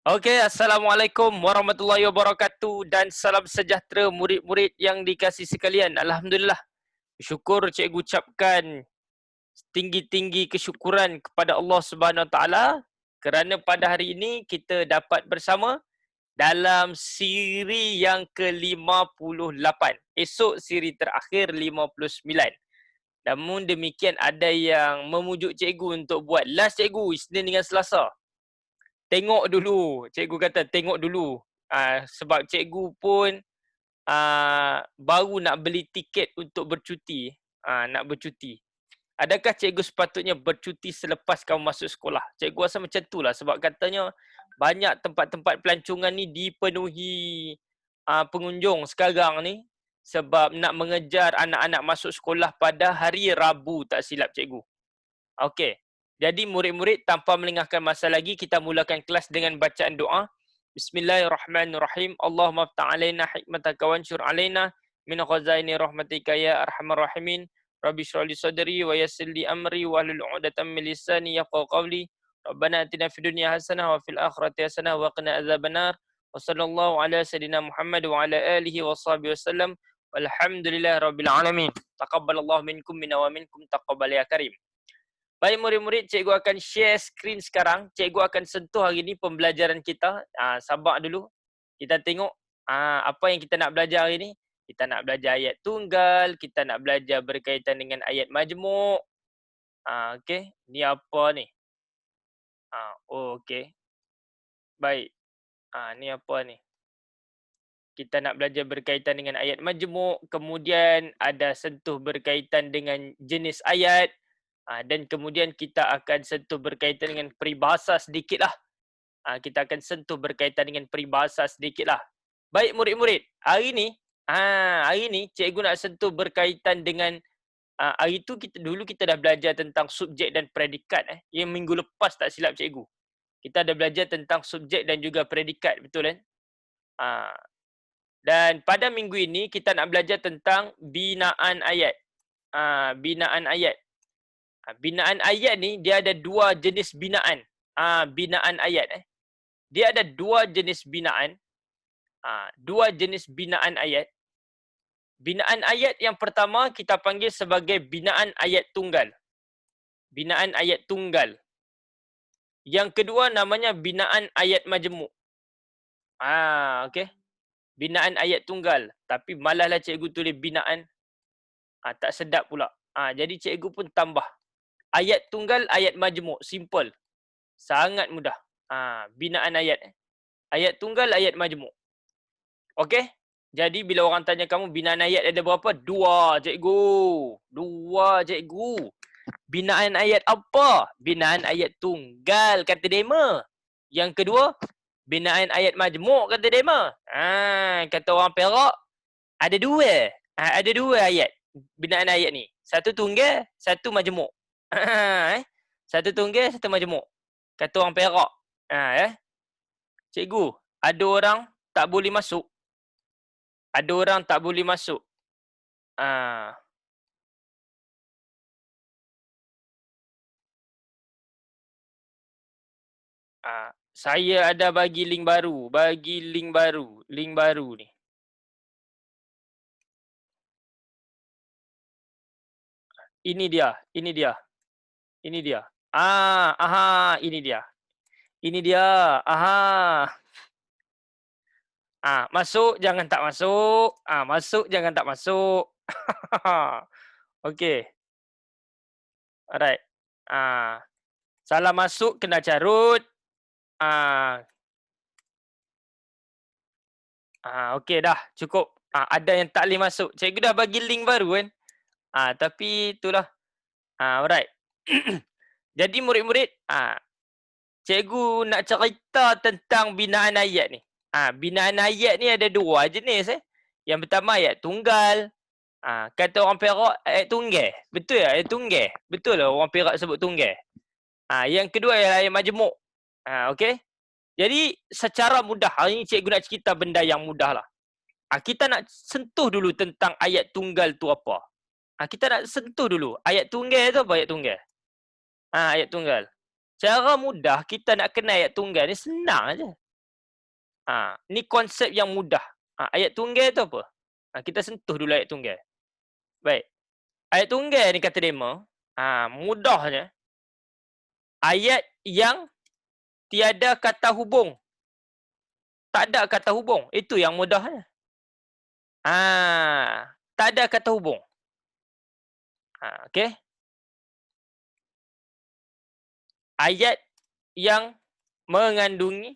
Okey, Assalamualaikum warahmatullahi wabarakatuh dan salam sejahtera murid-murid yang dikasihi sekalian. Alhamdulillah, syukur cikgu ucapkan tinggi-tinggi kesyukuran kepada Allah Subhanahu Wa Taala kerana pada hari ini kita dapat bersama dalam siri yang ke-58. Esok siri terakhir 59. Namun demikian ada yang memujuk cikgu untuk buat last cikgu Isnin dengan Selasa. Tengok dulu, cikgu kata tengok dulu. Sebab cikgu pun baru nak beli tiket untuk bercuti. Nak bercuti. Adakah cikgu sepatutnya bercuti selepas kamu masuk sekolah? Cikgu rasa macam tu lah sebab katanya banyak tempat-tempat pelancongan ni dipenuhi pengunjung sekarang ni sebab nak mengejar anak-anak masuk sekolah pada hari Rabu tak silap cikgu. Okey. Jadi murid-murid tanpa melengahkan masa lagi kita mulakan kelas dengan bacaan doa. Bismillahirrahmanirrahim. Allahumma ftah alaina hikmataka wanshur alaina min khazaini rahmatika ya arhamar rahimin. Rabbi shrah li sadri wa yassir li amri wahlul 'uqdatam min lisani yafqahu qawli. Rabbana atina fid dunya hasanah wa fil akhirati hasanah wa qina adzabannar. Wa sallallahu ala sayidina Muhammad wa ala alihi wa sahbihi wasallam. Walhamdulillahi rabbil alamin. Taqabbalallahu minkum minna wa minkum taqabbal ya karim. Baik murid-murid, cikgu akan share screen sekarang. Cikgu akan sentuh hari ini pembelajaran kita. Sabar dulu. Kita tengok apa yang kita nak belajar hari ini. Kita nak belajar ayat tunggal. Kita nak belajar berkaitan dengan ayat majmuk. Okey. Ni apa ni? Okey. Baik. Ni apa ni? Kita nak belajar berkaitan dengan ayat majmuk. Kemudian ada sentuh berkaitan dengan jenis ayat. Dan kemudian kita akan sentuh berkaitan dengan peribahasa sedikitlah. Kita akan sentuh berkaitan dengan peribahasa sedikitlah. Baik murid-murid, hari ni cikgu nak sentuh berkaitan dengan hari tu kita dah belajar tentang subjek dan predikat yang minggu lepas tak silap cikgu. Kita dah belajar tentang subjek dan juga predikat, betul kan? Dan pada minggu ini kita nak belajar tentang binaan ayat. Binaan ayat. Binaan ayat ni dia ada dua jenis binaan. Binaan ayat Dia ada dua jenis binaan. Dua jenis binaan ayat. Binaan ayat yang pertama kita panggil sebagai binaan ayat tunggal. Binaan ayat tunggal. Yang kedua namanya binaan ayat majmuk. Okey. Binaan ayat tunggal. Tapi malahlah cikgu tulis binaan. Tak sedap pula. Jadi cikgu pun tambah. Ayat tunggal, ayat majmuk. Simple. Sangat mudah. Binaan ayat. Ayat tunggal, ayat majmuk. Okey? Jadi bila orang tanya kamu binaan ayat ada berapa? Dua, cikgu. Dua, cikgu. Binaan ayat apa? Binaan ayat tunggal, kata Dema. Yang kedua, binaan ayat majmuk, kata Dema. Kata orang Perak, ada dua. Ada dua ayat. Binaan ayat ni. Satu tunggal, satu majmuk. Satu tunggal, satu majmuk. Kata orang Perak. Cikgu, ada orang tak boleh masuk. Ada orang tak boleh masuk. Saya ada bagi link baru. Bagi link baru. Link baru ni. Ini dia. Ini dia. Ini dia. Ini dia. Ini dia. Masuk jangan tak masuk. Masuk jangan tak masuk. Okey. Alright. Salah masuk kena carut. Okey dah, cukup. Ada yang tak boleh masuk. Cikgu dah bagi link baru kan. Tapi itulah. Alright. Jadi murid-murid, cikgu nak cerita tentang binaan ayat ni. Binaan ayat ni ada dua jenis. Yang pertama ayat tunggal. Kata orang Perak ayat tunggal. Betul tak ayat tunggal? Betul lah orang Perak sebut tunggal. Yang kedua ialah ayat majmuk. Okey. Jadi secara mudah, hari ni cikgu nak cerita benda yang mudah lah. Kita nak sentuh dulu tentang ayat tunggal tu apa. Kita nak sentuh dulu. Ayat tunggal tu apa ayat tunggal? Ayat tunggal. Cara mudah kita nak kenal ayat tunggal ni senang aja. Ni konsep yang mudah. Ayat tunggal tu apa? Kita sentuh dulu ayat tunggal. Baik. Ayat tunggal ni kata demo, mudahnya ayat yang tiada kata hubung. Tak ada kata hubung. Itu yang mudahnya. Tak ada kata hubung. Okey. Ayat yang mengandungi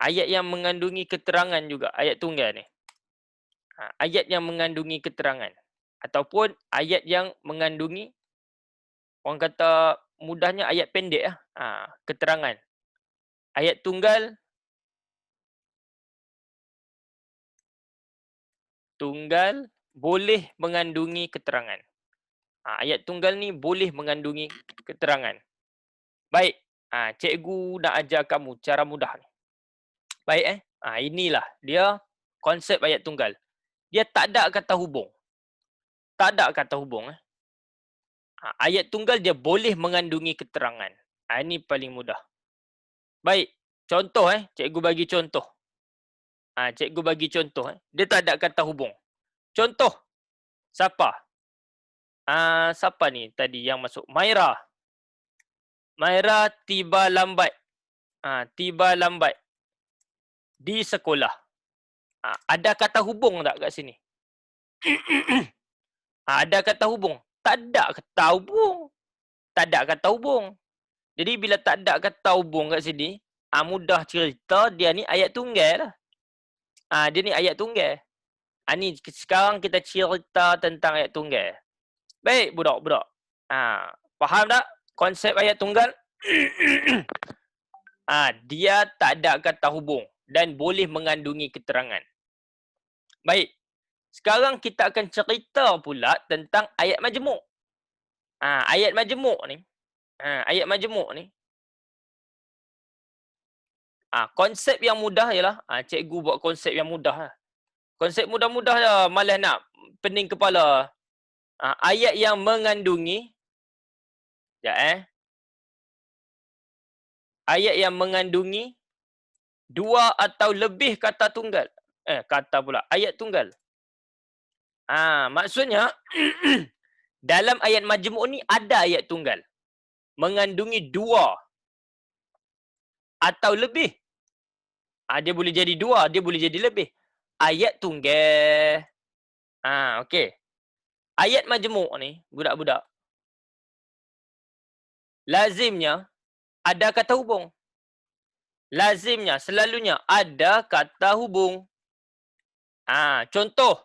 ayat yang mengandungi keterangan juga, ayat tunggal ni. Ayat yang mengandungi keterangan ataupun ayat yang mengandungi, orang kata mudahnya ayat pendek keterangan. Ayat tunggal boleh mengandungi keterangan. Ayat tunggal ni boleh mengandungi keterangan. Baik, cikgu nak ajar kamu cara mudah ni. Baik inilah dia konsep ayat tunggal. Dia tak ada kata hubung. Tak ada kata hubung. Ayat tunggal dia boleh mengandungi keterangan. Ini paling mudah. Baik, contoh cikgu bagi contoh. Cikgu bagi contoh. Dia tak ada kata hubung. Contoh, siapa? Siapa ni tadi yang masuk? Maira. Maira tiba lambat. Tiba lambat di sekolah. Ada kata hubung tak kat sini? Ada kata hubung? Tak ada kata hubung. Tak ada kata hubung. Jadi bila tak ada kata hubung kat sini, mudah cerita dia ni ayat tunggal lah. Dia ni ayat tunggal. Ni sekarang kita cerita tentang ayat tunggal. Baik budak-budak. Faham tak konsep ayat tunggal? Dia tak ada kata hubung dan boleh mengandungi keterangan. Baik. Sekarang kita akan cerita pula tentang ayat majmuk. Ayat majmuk ni. Ayat majmuk ni. Konsep yang mudah ialah, cikgu buat konsep yang mudah. Konsep mudah-mudah je, malas nak pening kepala. Ayat yang mengandungi, ayat yang mengandungi dua atau lebih kata tunggal. Kata pula, ayat tunggal. Maksudnya, dalam ayat majmuk ni ada ayat tunggal. Mengandungi dua atau lebih. Dia boleh jadi dua, dia boleh jadi lebih. Ayat tunggal. Okey. Ayat majmuk ni, budak-budak, lazimnya ada kata hubung. Lazimnya, selalunya ada kata hubung. Contoh.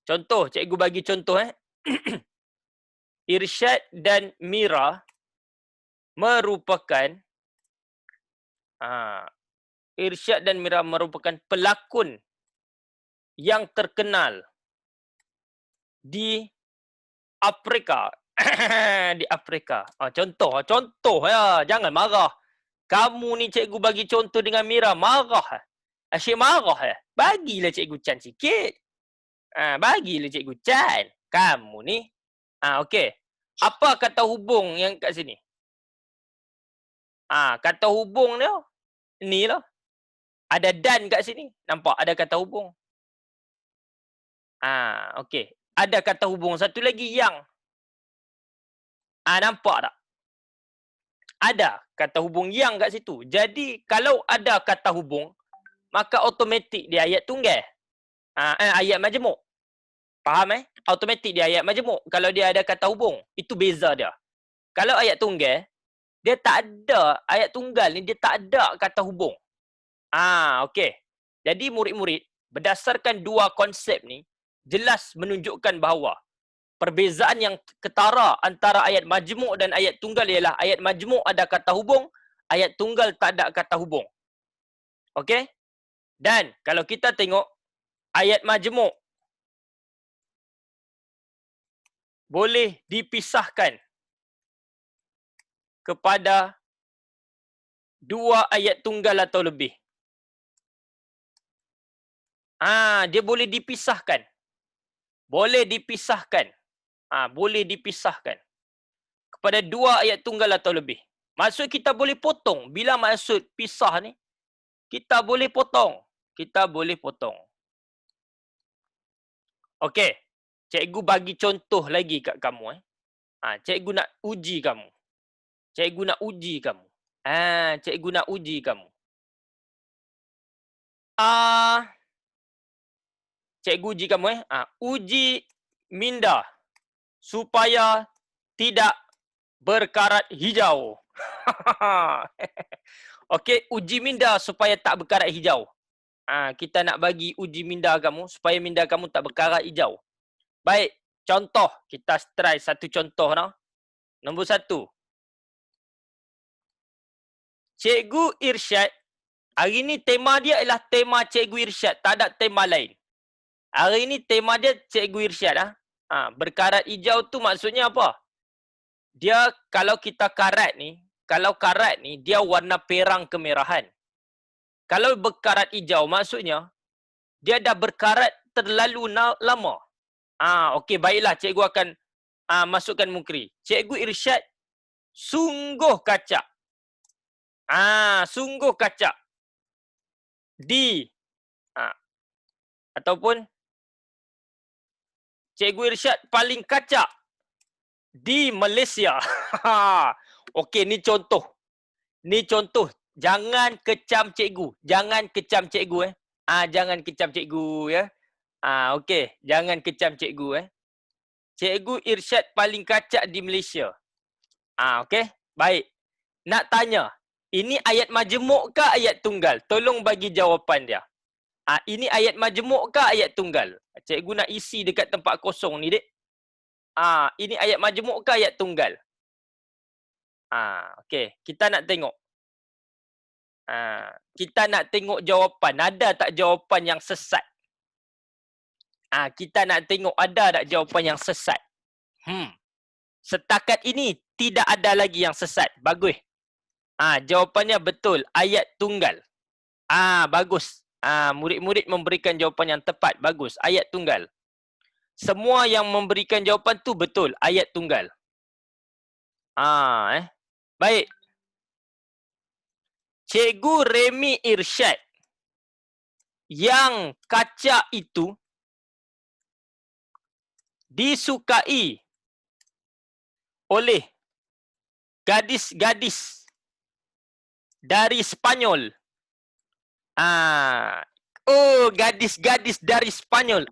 Contoh, cikgu bagi contoh. Irsyad dan Mira merupakan Irsyad dan Mira merupakan pelakon yang terkenal di Afrika. Di Afrika. Contoh ya, jangan marah. Kamu ni cikgu bagi contoh dengan Mira, marah. Asyik marah ya. Bagilah cikgu Chan sikit. Bagilah cikgu Chan. Kamu ni. Okey. Apa kata hubung yang kat sini? Kata hubung dia ni lah. Ada dan kat sini. Nampak ada kata hubung. Okey. Ada kata hubung satu lagi yang. Nampak tak? Ada kata hubung yang kat situ. Jadi kalau ada kata hubung, maka automatik dia ayat tunggal. Ayat majmuk. Faham automatik dia ayat majmuk. Kalau dia ada kata hubung, itu beza dia. Kalau ayat tunggal, dia tak ada, ayat tunggal ni dia tak ada kata hubung. Okey. Jadi murid-murid, berdasarkan dua konsep ni, jelas menunjukkan bahawa perbezaan yang ketara antara ayat majmuk dan ayat tunggal ialah ayat majmuk ada kata hubung, ayat tunggal tak ada kata hubung. Okey? Dan kalau kita tengok ayat majmuk boleh dipisahkan kepada dua ayat tunggal atau lebih. Dia boleh dipisahkan. Boleh dipisahkan. Boleh dipisahkan kepada dua ayat tunggal atau lebih. Maksud kita boleh potong. Bila maksud pisah ni, Kita boleh potong. Kita boleh potong. Okey. Cikgu bagi contoh lagi kat kamu. Cikgu nak uji kamu. Cikgu nak uji kamu. Cikgu nak uji kamu. Cikgu uji kamu. Uji minda supaya tidak berkarat hijau. Okey, uji minda supaya tak berkarat hijau. Kita nak bagi uji minda kamu supaya minda kamu tak berkarat hijau. Baik, contoh. Kita try satu contoh. Nombor 1. Cikgu Irsyad. Hari ni tema dia ialah tema Cikgu Irsyad. Tak ada tema lain. Hari ni tema dia Cikgu Irsyad. Berkarat hijau tu maksudnya apa? Dia kalau kita karat ni, dia warna perang kemerahan. Kalau berkarat hijau maksudnya dia dah berkarat terlalu lama. Okey, baiklah, cikgu akan masukkan mukri. Cikgu Irsyad sungguh kacak. Sungguh kacak. Ataupun Cikgu Irsyad paling kacak di Malaysia. Okey, ni contoh. Ni contoh. Jangan kecam cikgu. Jangan kecam cikgu. Jangan kecam cikgu ya. Okey, jangan kecam cikgu. Cikgu Irsyad paling kacak di Malaysia. Okey, baik. Nak tanya, ini ayat majmuk ke ayat tunggal? Tolong bagi jawapan dia. Ini ayat majmuk ke ayat tunggal? Cikgu nak isi dekat tempat kosong ni, dek. Ini ayat majmuk ke ayat tunggal? Okey, kita nak tengok. Kita nak tengok jawapan. Ada tak jawapan yang sesat? Kita nak tengok ada tak jawapan yang sesat. Setakat ini tidak ada lagi yang sesat. Bagus. Jawapannya betul. Ayat tunggal. Bagus. Murid-murid memberikan jawapan yang tepat. Bagus. Ayat tunggal. Semua yang memberikan jawapan tu betul. Ayat tunggal. Baik. Cikgu Remy Irsyad yang kacak itu disukai oleh gadis-gadis dari Spanyol. Gadis-gadis dari Spanyol.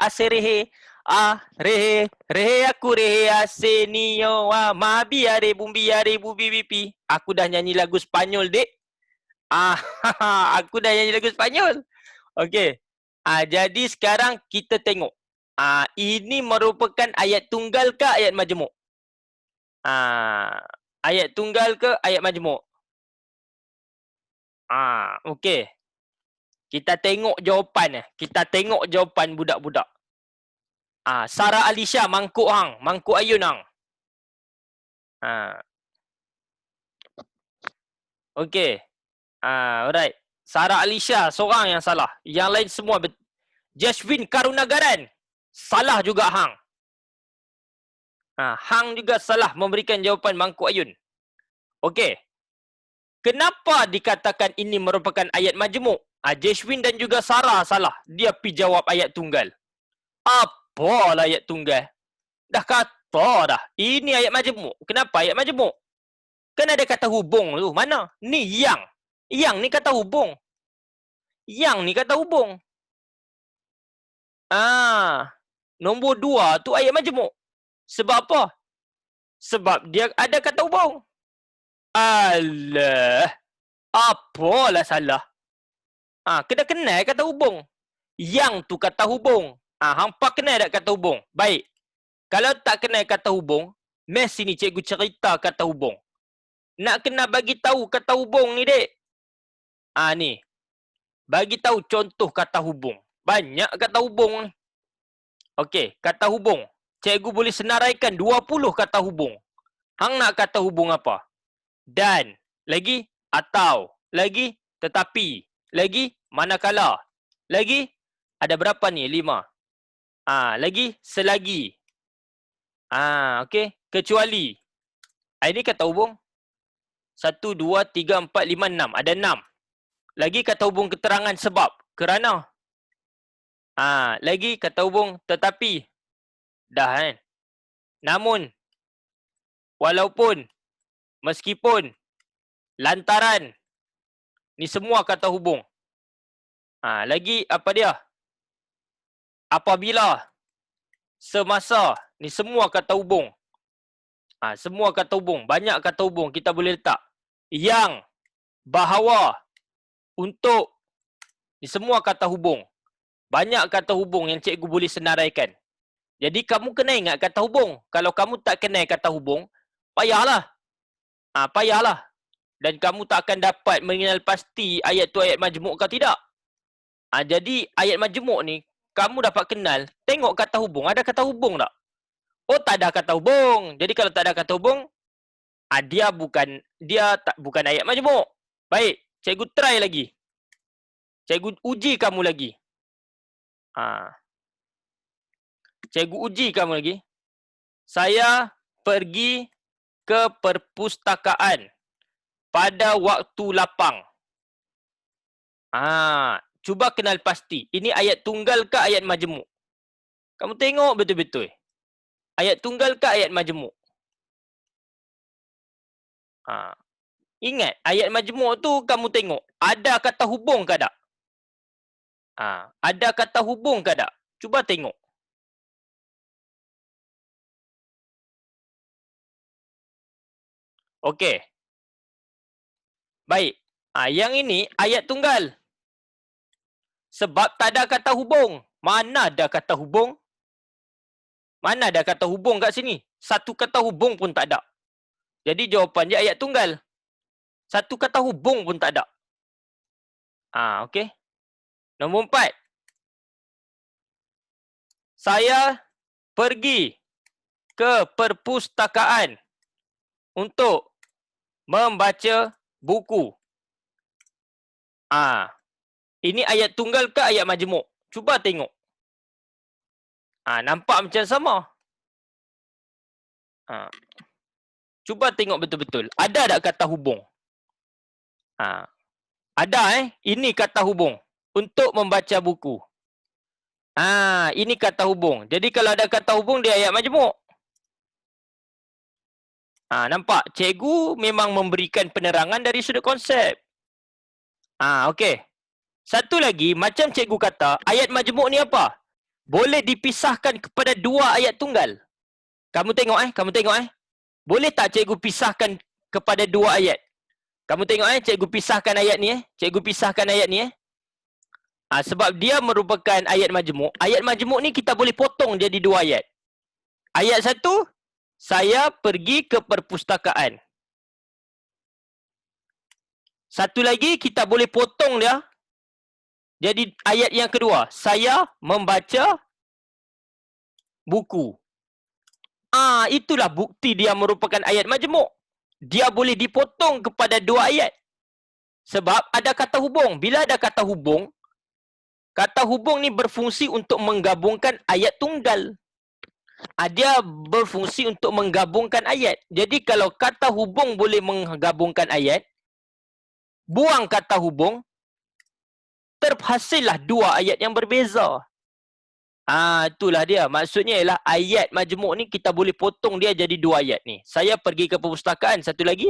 Rehe. Rehe aku rehe asenio. Mabiare bumbiare bubibipi. Aku dah nyanyi lagu Spanyol, dek. Aku dah nyanyi lagu Spanyol. Okey. Jadi sekarang kita tengok. Ini merupakan ayat tunggal ke ayat majmuk? Ayat tunggal ke ayat majmuk? Okey. Kita tengok jawapan. Kita tengok jawapan budak-budak. Sarah Alisha mangkuk hang. Mangkuk ayun hang. Okey. Alright. Sarah Alisha seorang yang salah. Yang lain semua Jaswin Karunagaran. Salah juga hang. Hang juga salah memberikan jawapan mangkuk ayun. Okey. Kenapa dikatakan ini merupakan ayat majmuk? Jaswin dan juga Sarah salah. Dia pi jawab ayat tunggal. Apalah ayat tunggal? Dah kata dah. Ini ayat majmuk. Kenapa ayat majmuk? Kan ada kata hubung tu. Mana? Ni yang. Yang ni kata hubung. Yang ni kata hubung. Nombor 2 tu ayat majmuk. Sebab apa? Sebab dia ada kata hubung. Alah. Apalah salah? Kena kenal kata hubung. Yang tu kata hubung. Hampa kenal tak kata hubung? Baik. Kalau tak kenal kata hubung, mes sini cikgu cerita kata hubung. Nak kena bagi tahu kata hubung ni, dek. Ni. Bagi tahu contoh kata hubung. Banyak kata hubung ni. Okey, kata hubung. Cikgu boleh senaraikan 20 kata hubung. Hang nak kata hubung apa? Dan. Lagi atau. Lagi tetapi. Lagi manakala. Lagi ada berapa ni? 5. Lagi selagi. Okey. Kecuali. Ini kata hubung. 1, 2, 3, 4, 5, 6. Ada 6. Lagi kata hubung keterangan sebab, kerana. Lagi kata hubung tetapi. Dah kan. Namun, walaupun, meskipun, lantaran. Ni semua kata hubung. Lagi apa dia? Apabila, semasa. Ni semua kata hubung. Semua kata hubung. Banyak kata hubung kita boleh letak. Yang, bahawa, untuk. Ni semua kata hubung. Banyak kata hubung yang cikgu boleh senaraikan. Jadi kamu kena ingat kata hubung. Kalau kamu tak kenal kata hubung, payahlah. Payahlah. Dan kamu tak akan dapat mengenal pasti ayat tu ayat majmuk ke tidak. Jadi ayat majmuk ni, kamu dapat kenal, tengok kata hubung. Ada kata hubung tak? Oh, tak ada kata hubung. Jadi kalau tak ada kata hubung, dia bukan ayat majmuk. Baik, cikgu try lagi. Cikgu uji kamu lagi. Cikgu uji kamu lagi. Saya pergi ke perpustakaan pada waktu lapang. Cuba kenal pasti. Ini ayat tunggal ke ayat majmuk? Kamu tengok betul-betul. Ayat tunggal ke ayat majmuk? Ingat, ayat majmuk tu kamu tengok. Ada kata hubung ke tak? Ada kata hubung ke tak? Cuba tengok. Okey. Baik. Yang ini ayat tunggal. Sebab tak ada kata hubung. Mana ada kata hubung? Mana ada kata hubung kat sini? Satu kata hubung pun tak ada. Jadi jawapan dia ayat tunggal. Satu kata hubung pun tak ada. Okey. Nombor 4. Saya pergi ke perpustakaan untuk membaca buku. Ini ayat tunggal ke ayat majmuk? Cuba tengok. Nampak macam sama. Cuba tengok betul-betul. Ada tak kata hubung? Ada Ini kata hubung. Untuk membaca buku. Ini kata hubung. Jadi kalau ada kata hubung, dia ayat majmuk. Nampak? Cikgu memang memberikan penerangan dari sudut konsep. Okey. Satu lagi, macam cikgu kata, ayat majmuk ni apa? Boleh dipisahkan kepada dua ayat tunggal. Kamu tengok Boleh tak cikgu pisahkan kepada dua ayat? Kamu tengok cikgu pisahkan ayat ni Cikgu pisahkan ayat ni sebab dia merupakan ayat majmuk. Ayat majmuk ni kita boleh potong jadi dua ayat. Ayat satu, saya pergi ke perpustakaan. Satu lagi kita boleh potong dia jadi ayat yang kedua, saya membaca buku. Itulah bukti dia merupakan ayat majmuk. Dia boleh dipotong kepada dua ayat. Sebab ada kata hubung. Bila ada kata hubung ni berfungsi untuk menggabungkan ayat tunggal. Dia berfungsi untuk menggabungkan ayat. Jadi kalau kata hubung boleh menggabungkan ayat, buang kata hubung, terhasillah dua ayat yang berbeza. Itulah dia. Maksudnya ialah ayat majmuk ni kita boleh potong dia jadi dua ayat ni. Saya pergi ke perpustakaan. Satu lagi,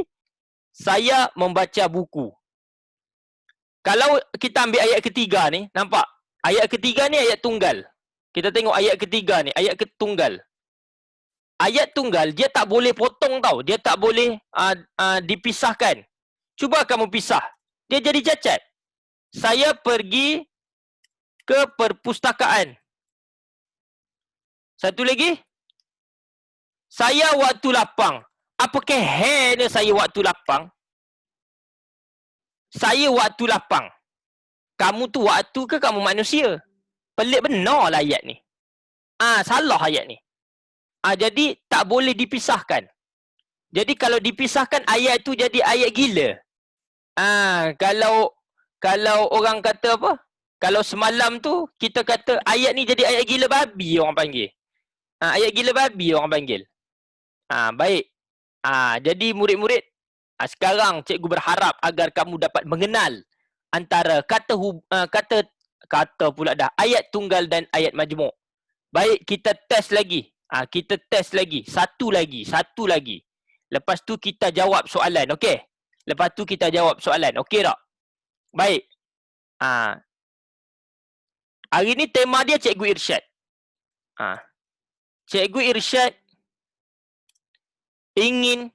saya membaca buku. Kalau kita ambil ayat ketiga ni, nampak? Ayat ketiga ni ayat tunggal. Kita tengok ayat ketiga ni, ayat ketunggal. Ayat tunggal, dia tak boleh potong tau. Dia tak boleh dipisahkan. Cuba kamu pisah. Dia jadi cacat. Saya pergi ke perpustakaan. Satu lagi, saya waktu lapang. Apakah hanya saya waktu lapang? Saya waktu lapang. Kamu tu waktu ke kamu manusia? Pelik benar lah ayat ni. Salah ayat ni. Jadi tak boleh dipisahkan. Jadi kalau dipisahkan ayat tu jadi ayat gila. Kalau orang kata apa? Kalau semalam tu kita kata ayat ni jadi ayat gila babi orang panggil. Ayat gila babi orang panggil. Baik. Jadi murid-murid, sekarang cikgu berharap agar kamu dapat mengenal antara kata pula dah, ayat tunggal dan ayat majmuk. Baik, kita test lagi. Kita test lagi. Satu lagi. Lepas tu kita jawab soalan, okey? Lepas tu kita jawab soalan, okey tak? Baik. Hari ni tema dia Cikgu Irsyad. Cikgu Irsyad ingin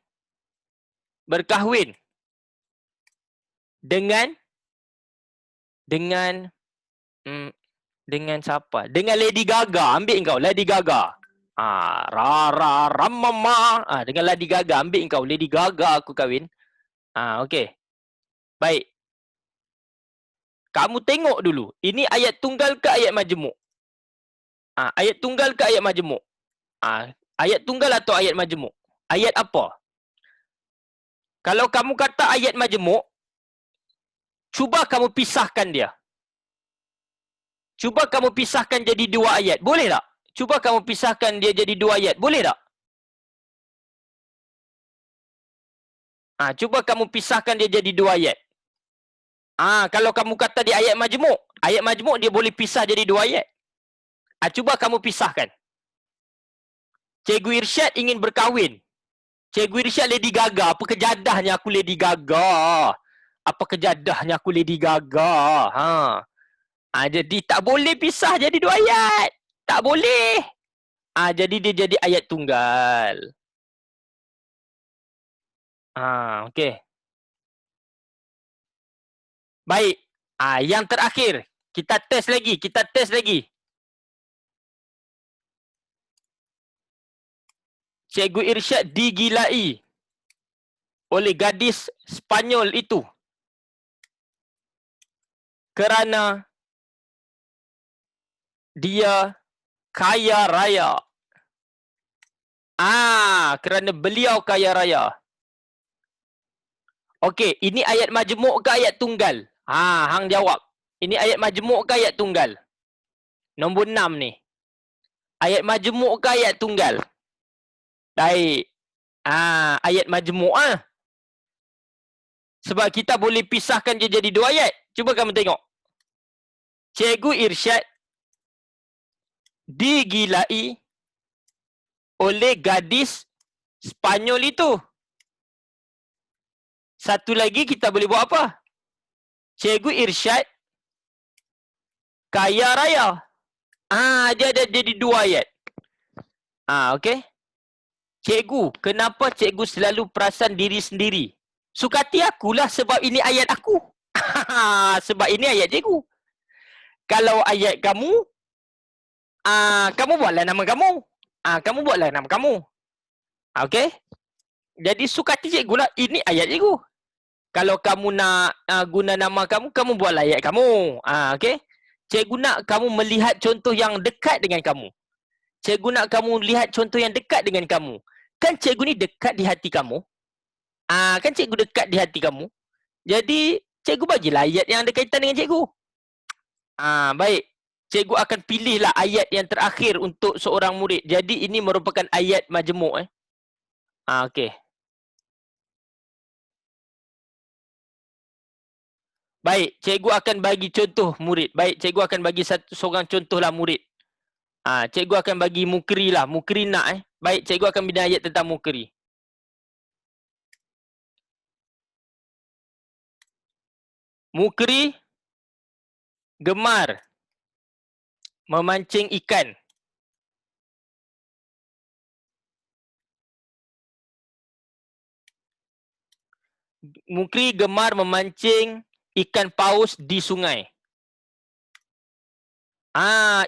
berkahwin dengan siapa? Dengan Lady Gaga. Ambil kau Lady Gaga. Rara ramama. Dengan Lady Gaga. Ambil kau Lady Gaga aku kahwin. Okey. Baik. Kamu tengok dulu. Ini ayat tunggal ke ayat majmuk? Ayat tunggal ke ayat majmuk? Ayat tunggal atau ayat majmuk? Ayat apa? Kalau kamu kata ayat majmuk, cuba kamu pisahkan dia. Cuba kamu pisahkan jadi dua ayat. Boleh tak? Cuba kamu pisahkan dia jadi dua ayat. Boleh tak? Cuba kamu pisahkan dia jadi dua ayat. Kalau kamu kata di ayat majmuk dia boleh pisah jadi dua ayat. Cuba kamu pisahkan. Cikgu Irsyad ingin berkahwin. Cikgu Irsyad Lady Gaga. Apa kejadahnya aku Lady Gaga? Apa kejadahnya aku Lady Gaga? Jadi tak boleh pisah jadi dua ayat. Tak boleh. Jadi dia jadi ayat tunggal. Okey. Baik. Yang terakhir. Kita test lagi. Cikgu Irsyad digilai oleh gadis Spanyol itu kerana dia kaya raya. Kerana beliau kaya raya. Okey, ini ayat majmuk ke ayat tunggal? Hang jawab. Ini ayat majmuk ke ayat tunggal? Nombor 6 ni. Ayat majmuk ke ayat tunggal? Baik. Ayat majmuk Sebab kita boleh pisahkan dia jadi dua ayat. Cuba kamu tengok. Cikgu Irsyad digilai oleh gadis Spanyol itu. Satu lagi kita boleh buat apa? Cikgu Irsyad kaya raya. Dia ada jadi dua ayat. Okey. Cikgu, kenapa cikgu selalu perasan diri sendiri? Sukati akulah sebab ini ayat aku. Sebab ini ayat cikgu. Kalau ayat kamu, kamu buatlah nama kamu. Kamu buatlah nama kamu. Okey? Jadi sukati cikgu lah. Ini ayat cikgu. Kalau kamu nak guna nama kamu, kamu buatlah ayat kamu. Okey? Cikgu nak kamu melihat contoh yang dekat dengan kamu. Cikgu nak kamu lihat contoh yang dekat dengan kamu. Kan cikgu ni dekat di hati kamu. Kan cikgu dekat di hati kamu. Jadi, cikgu bagilah ayat yang ada kaitan dengan cikgu. Baik. Cikgu akan pilihlah ayat yang terakhir untuk seorang murid. Jadi, ini merupakan ayat majmuk. Okey. Baik, cikgu akan bagi contoh murid. Baik, cikgu akan bagi seorang contohlah murid. Cikgu akan bagi Mukri lah. Mukri nak Baik, cikgu akan bina ayat tentang Mukri. Mukri gemar memancing ikan. Mukri gemar memancing ikan paus di sungai.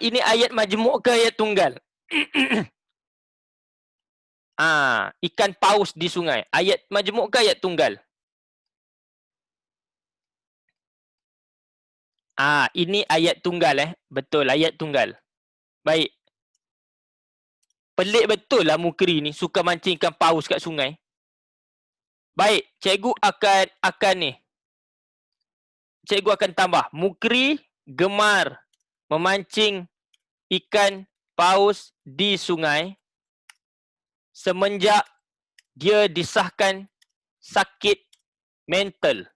Ini ayat majmuk ke ayat tunggal? Ikan paus di sungai. Ayat majmuk ke ayat tunggal? Ini ayat tunggal Betul, ayat tunggal. Baik. Pelik betul lah Mukri ni suka mancing ikan paus kat sungai. Baik, cikgu akan ni. Cikgu akan tambah. Mukri gemar memancing ikan paus di sungai semenjak dia disahkan sakit mental.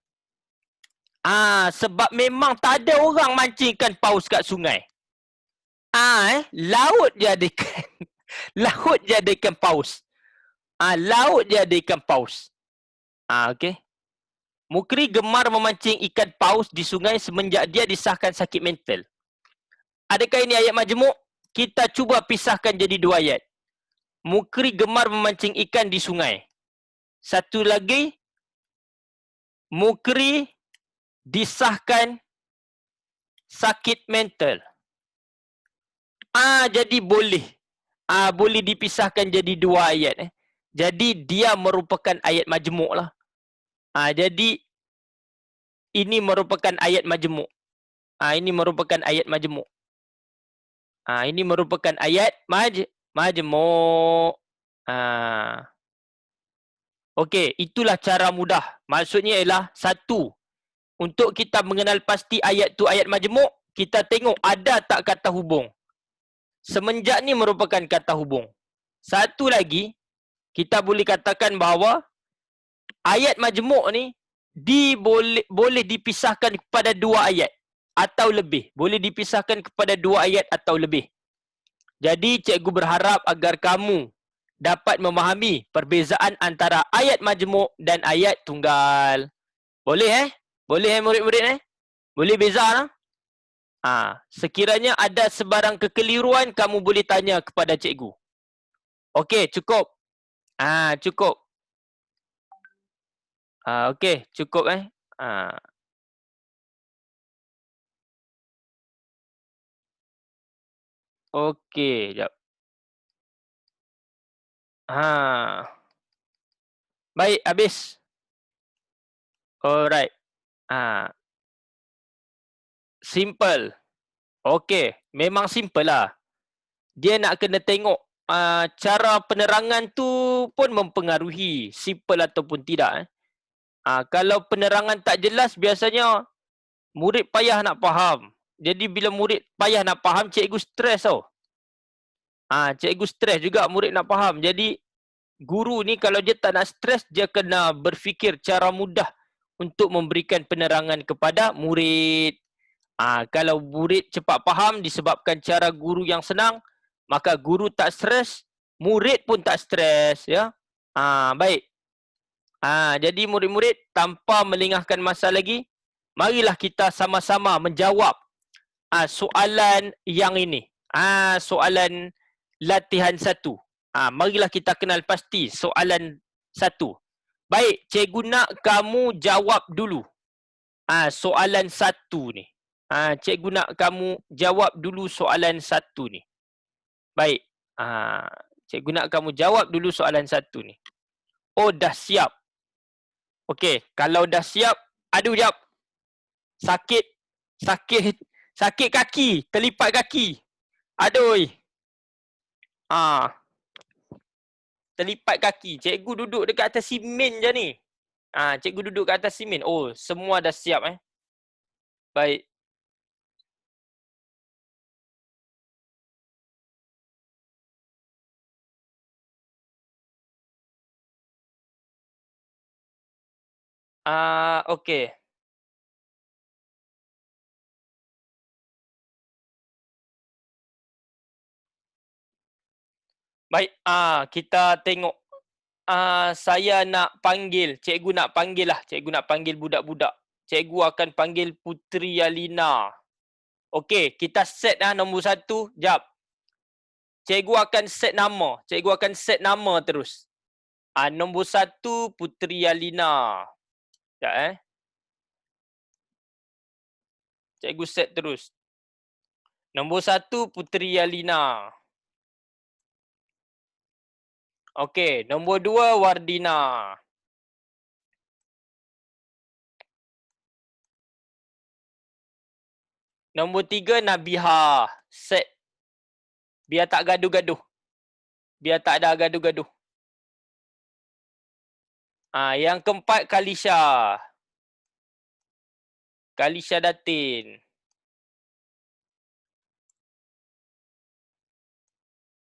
Sebab memang tak ada orang mancing ikan paus kat sungai. Laut je ada ikan. Laut je ada ikan paus. Laut je ada ikan paus. Okey. Mukri gemar memancing ikan paus di sungai semenjak dia disahkan sakit mental. Adakah ini ayat majmuk? Kita cuba pisahkan jadi dua ayat. Mukri gemar memancing ikan di sungai. Satu lagi, Mukri disahkan sakit mental. Jadi boleh. Boleh dipisahkan jadi dua ayat. Jadi dia merupakan ayat majmuk lah. Jadi ini merupakan ayat majmuk. Ini merupakan ayat majmuk. Ini merupakan ayat majmuk. Okey, itulah cara mudah. Maksudnya ialah satu, untuk kita mengenal pasti ayat tu ayat majmuk, kita tengok ada tak kata hubung. Semenjak ni merupakan kata hubung. Satu lagi, kita boleh katakan bahawa ayat majmuk ni boleh dipisahkan kepada dua ayat atau lebih. Boleh dipisahkan kepada dua ayat atau lebih. Jadi cikgu berharap agar kamu dapat memahami perbezaan antara ayat majmuk dan ayat tunggal. Boleh Boleh murid-murid Boleh beza lah? Sekiranya ada sebarang kekeliruan, kamu boleh tanya kepada cikgu. Okey, cukup. Cukup. Okey, cukup Okey, jap. Baik, habis. Alright. Simple. Okey, memang simple lah. Dia nak kena tengok cara penerangan tu pun mempengaruhi simple ataupun tidak. Kalau penerangan tak jelas, biasanya murid payah nak faham. Jadi bila murid payah nak faham, cikgu stres tau. Cikgu stres juga murid nak faham. Jadi guru ni kalau dia tak nak stres, dia kena berfikir cara mudah untuk memberikan penerangan kepada murid. Kalau murid cepat faham disebabkan cara guru yang senang, maka guru tak stres, murid pun tak stres, ya. Baik. Jadi murid-murid, tanpa melengahkan masa lagi, marilah kita sama-sama menjawab soalan yang ini. Soalan latihan 1. Marilah kita kenal pasti soalan 1. Baik, cikgu nak kamu jawab dulu soalan 1 ni. Cikgu nak kamu jawab dulu soalan 1 ni. Baik. Cikgu nak kamu jawab dulu soalan 1 ni. Oh, dah siap. Okey, kalau dah siap, aduh jap. Sakit kaki, terlipat kaki. Aduh. Terlipat kaki. Cikgu duduk dekat atas simen je ni. Cikgu duduk kat atas simen. Oh, semua dah siap Baik. Okey. Baik, kita tengok. Saya nak panggil, cikgu nak panggil lah. Cikgu nak panggil budak-budak. Cikgu akan panggil Putri Alina. Okey, kita set nombor 1. Jap. Cikgu akan set nama. Cikgu akan set nama terus. Nombor 1, Putri Alina. Sekejap Cikgu set terus. Nombor 1, Putri Alina. Okey, nombor 2, Wardina. Nombor 3, Nabiha. Set. Biar tak gaduh-gaduh. Biar tak ada gaduh-gaduh. Yang keempat, Kalisha. Kalisha Datin.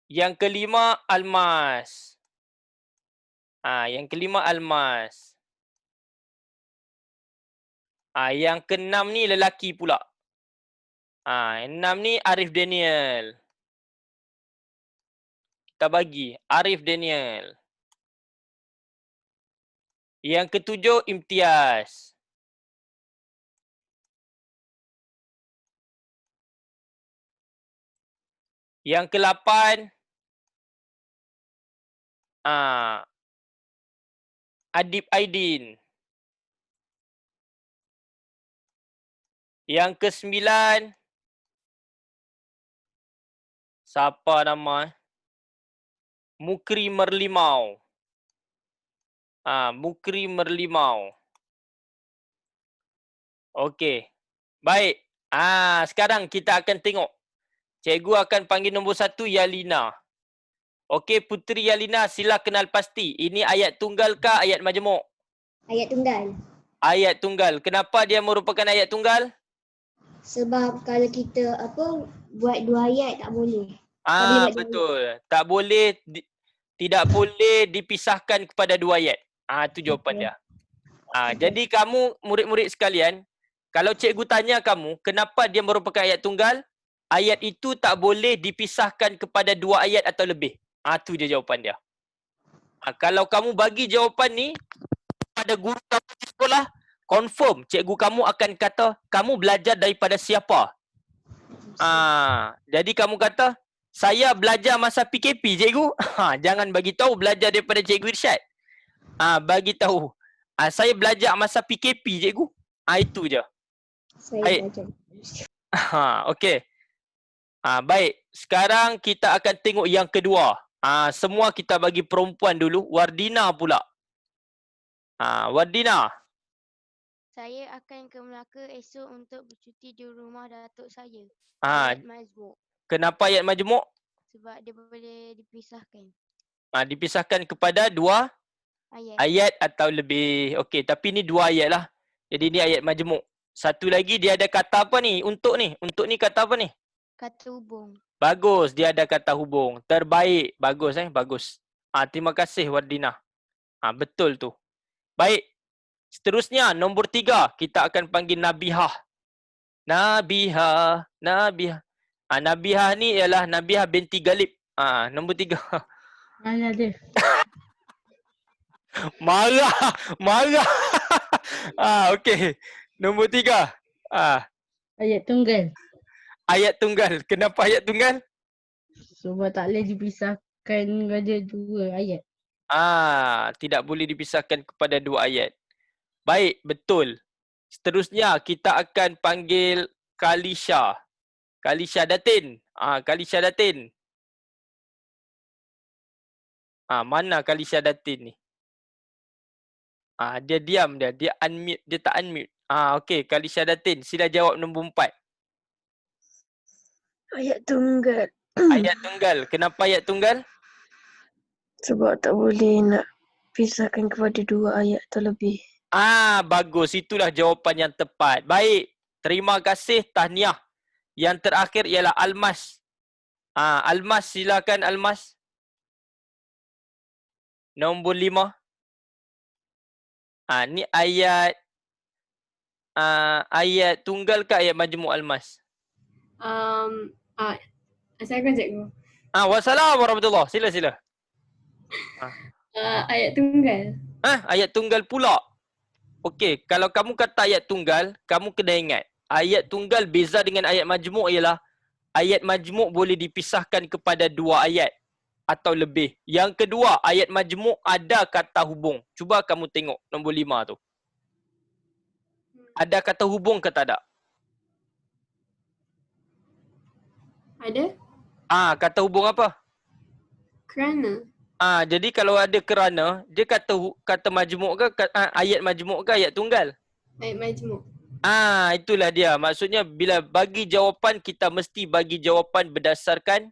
Yang kelima, Almas. Yang kelima, Almas. Yang keenam ni lelaki pula. Yang enam ni Arif Daniel. Kita bagi Arif Daniel. Yang ketujuh Imtiaz. Yang ke-8 Adib Aidin. Yang ke-9 siapa nama? Mukri Merlimau. Mukri Merlimau. Okey. Baik. Sekarang kita akan tengok. Cikgu akan panggil nombor 1 Yalina. Okey, Puteri Yalina, sila kenal pasti. Ini ayat tunggal ke ayat majmuk? Ayat tunggal. Ayat tunggal. Kenapa dia merupakan ayat tunggal? Sebab kalau kita buat 2 ayat tak boleh. Tak boleh buat Betul. Tak boleh, tidak boleh dipisahkan kepada 2 ayat. Itu jawapan dia. Jadi kamu murid-murid sekalian, kalau cikgu tanya kamu, kenapa dia merupakan ayat tunggal? Ayat itu tak boleh dipisahkan kepada 2 ayat atau lebih. Itu je jawapan dia. Kalau kamu bagi jawapan ni pada guru kamu di sekolah, confirm cikgu kamu akan kata, kamu belajar daripada siapa? Jadi kamu kata, saya belajar masa PKP cikgu. Jangan bagi tahu belajar daripada cikgu Irsyad. Bagi tahu, saya belajar masa PKP cikgu. Itu je. Saya belajar. Okey. Baik, sekarang kita akan tengok yang kedua. Semua kita bagi perempuan dulu. Wardina pula. Wardina. Saya akan ke Melaka esok untuk bercuti di rumah datuk saya. Ah, Ayat majmuk. Kenapa ayat majmuk? Sebab dia boleh dipisahkan. Dipisahkan kepada 2 ayat atau lebih. Okey, tapi ni 2 ayat lah. Jadi ni ayat majmuk. Satu lagi dia ada kata apa ni? Untuk ni. Untuk ni kata apa ni? Kata hubung. Bagus, dia ada kata hubung. Terbaik. Bagus bagus. Terima kasih Wardina. Betul tu. Baik. Seterusnya nombor 3 kita akan panggil Nabihah. Nabihah. Nabihah ni ialah Nabihah binti Galib. Nombor 3. Mana dia? Marah. Okey. Nombor 3. Ayat tunggal. Ayat tunggal. Kenapa ayat tunggal? Sebab tak boleh dipisahkan ada 2 ayat. Tidak boleh dipisahkan kepada 2 ayat. Baik, betul. Seterusnya kita akan panggil Kalisha. Kalisha Datin. Kalisha Datin. Mana Kalisha Datin ni? Dia diam dia. Dia unmute. Dia tak unmute. Okey, Kalisha Datin. Sila jawab nombor 4. Ayat tunggal. Ayat tunggal. Kenapa ayat tunggal? Sebab tak boleh nak pisahkan kepada 2 ayat atau lebih. Bagus. Itulah jawapan yang tepat. Baik. Terima kasih, tahniah. Yang terakhir ialah Almas. Almas, silakan Almas. Nombor 5. Ni ayat ayat tunggal ke ayat majmuk Almas? Assalamualaikum cikgu. Wassalamualaikum warahmatullahi. Sila. Ayat tunggal. Ayat tunggal pula. Okey, kalau kamu kata ayat tunggal, kamu kena ingat. Ayat tunggal beza dengan ayat majmuk ialah ayat majmuk boleh dipisahkan kepada 2 ayat atau lebih. Yang kedua, ayat majmuk ada kata hubung. Cuba kamu tengok nombor 5 tu. Ada kata hubung ke tak ada? Ada? Kata hubung apa? Kerana. Jadi kalau ada kerana, dia kata majmuk ke ayat majmuk ke ayat tunggal? Ayat majmuk. Itulah dia. Maksudnya bila bagi jawapan, kita mesti bagi jawapan berdasarkan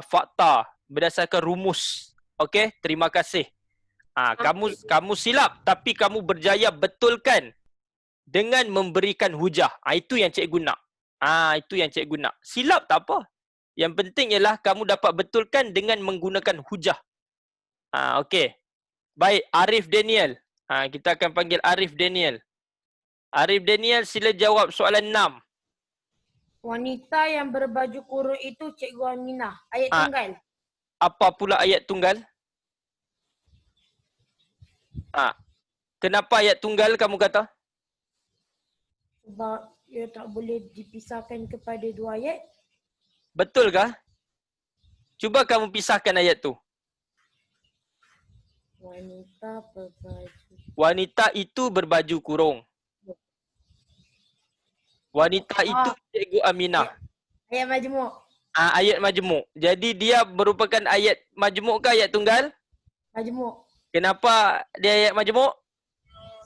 fakta, berdasarkan rumus. Okey, terima kasih. Kamu silap tapi kamu berjaya betulkan dengan memberikan hujah. Itu yang cikgu nak. Itu yang cikgu nak. Silap tak apa. Yang penting ialah kamu dapat betulkan dengan menggunakan hujah. Okey. Baik, Arif Daniel. Kita akan panggil Arif Daniel. Arif Daniel, sila jawab soalan 6. Wanita yang berbaju kurung itu Cikgu Aminah. Ayat Ah. tunggal. Apa pula ayat tunggal? Kenapa ayat tunggal kamu kata? Sebab ia tak boleh dipisahkan kepada dua ayat. Betulkah? Cuba kamu pisahkan ayat tu. Wanita berbaju. Wanita itu berbaju kurung. Wanita itu Cikgu Aminah. Ayat majmuk. Ayat majmuk. Jadi dia merupakan ayat majmuk ke ayat tunggal? Majmuk. Kenapa dia ayat majmuk?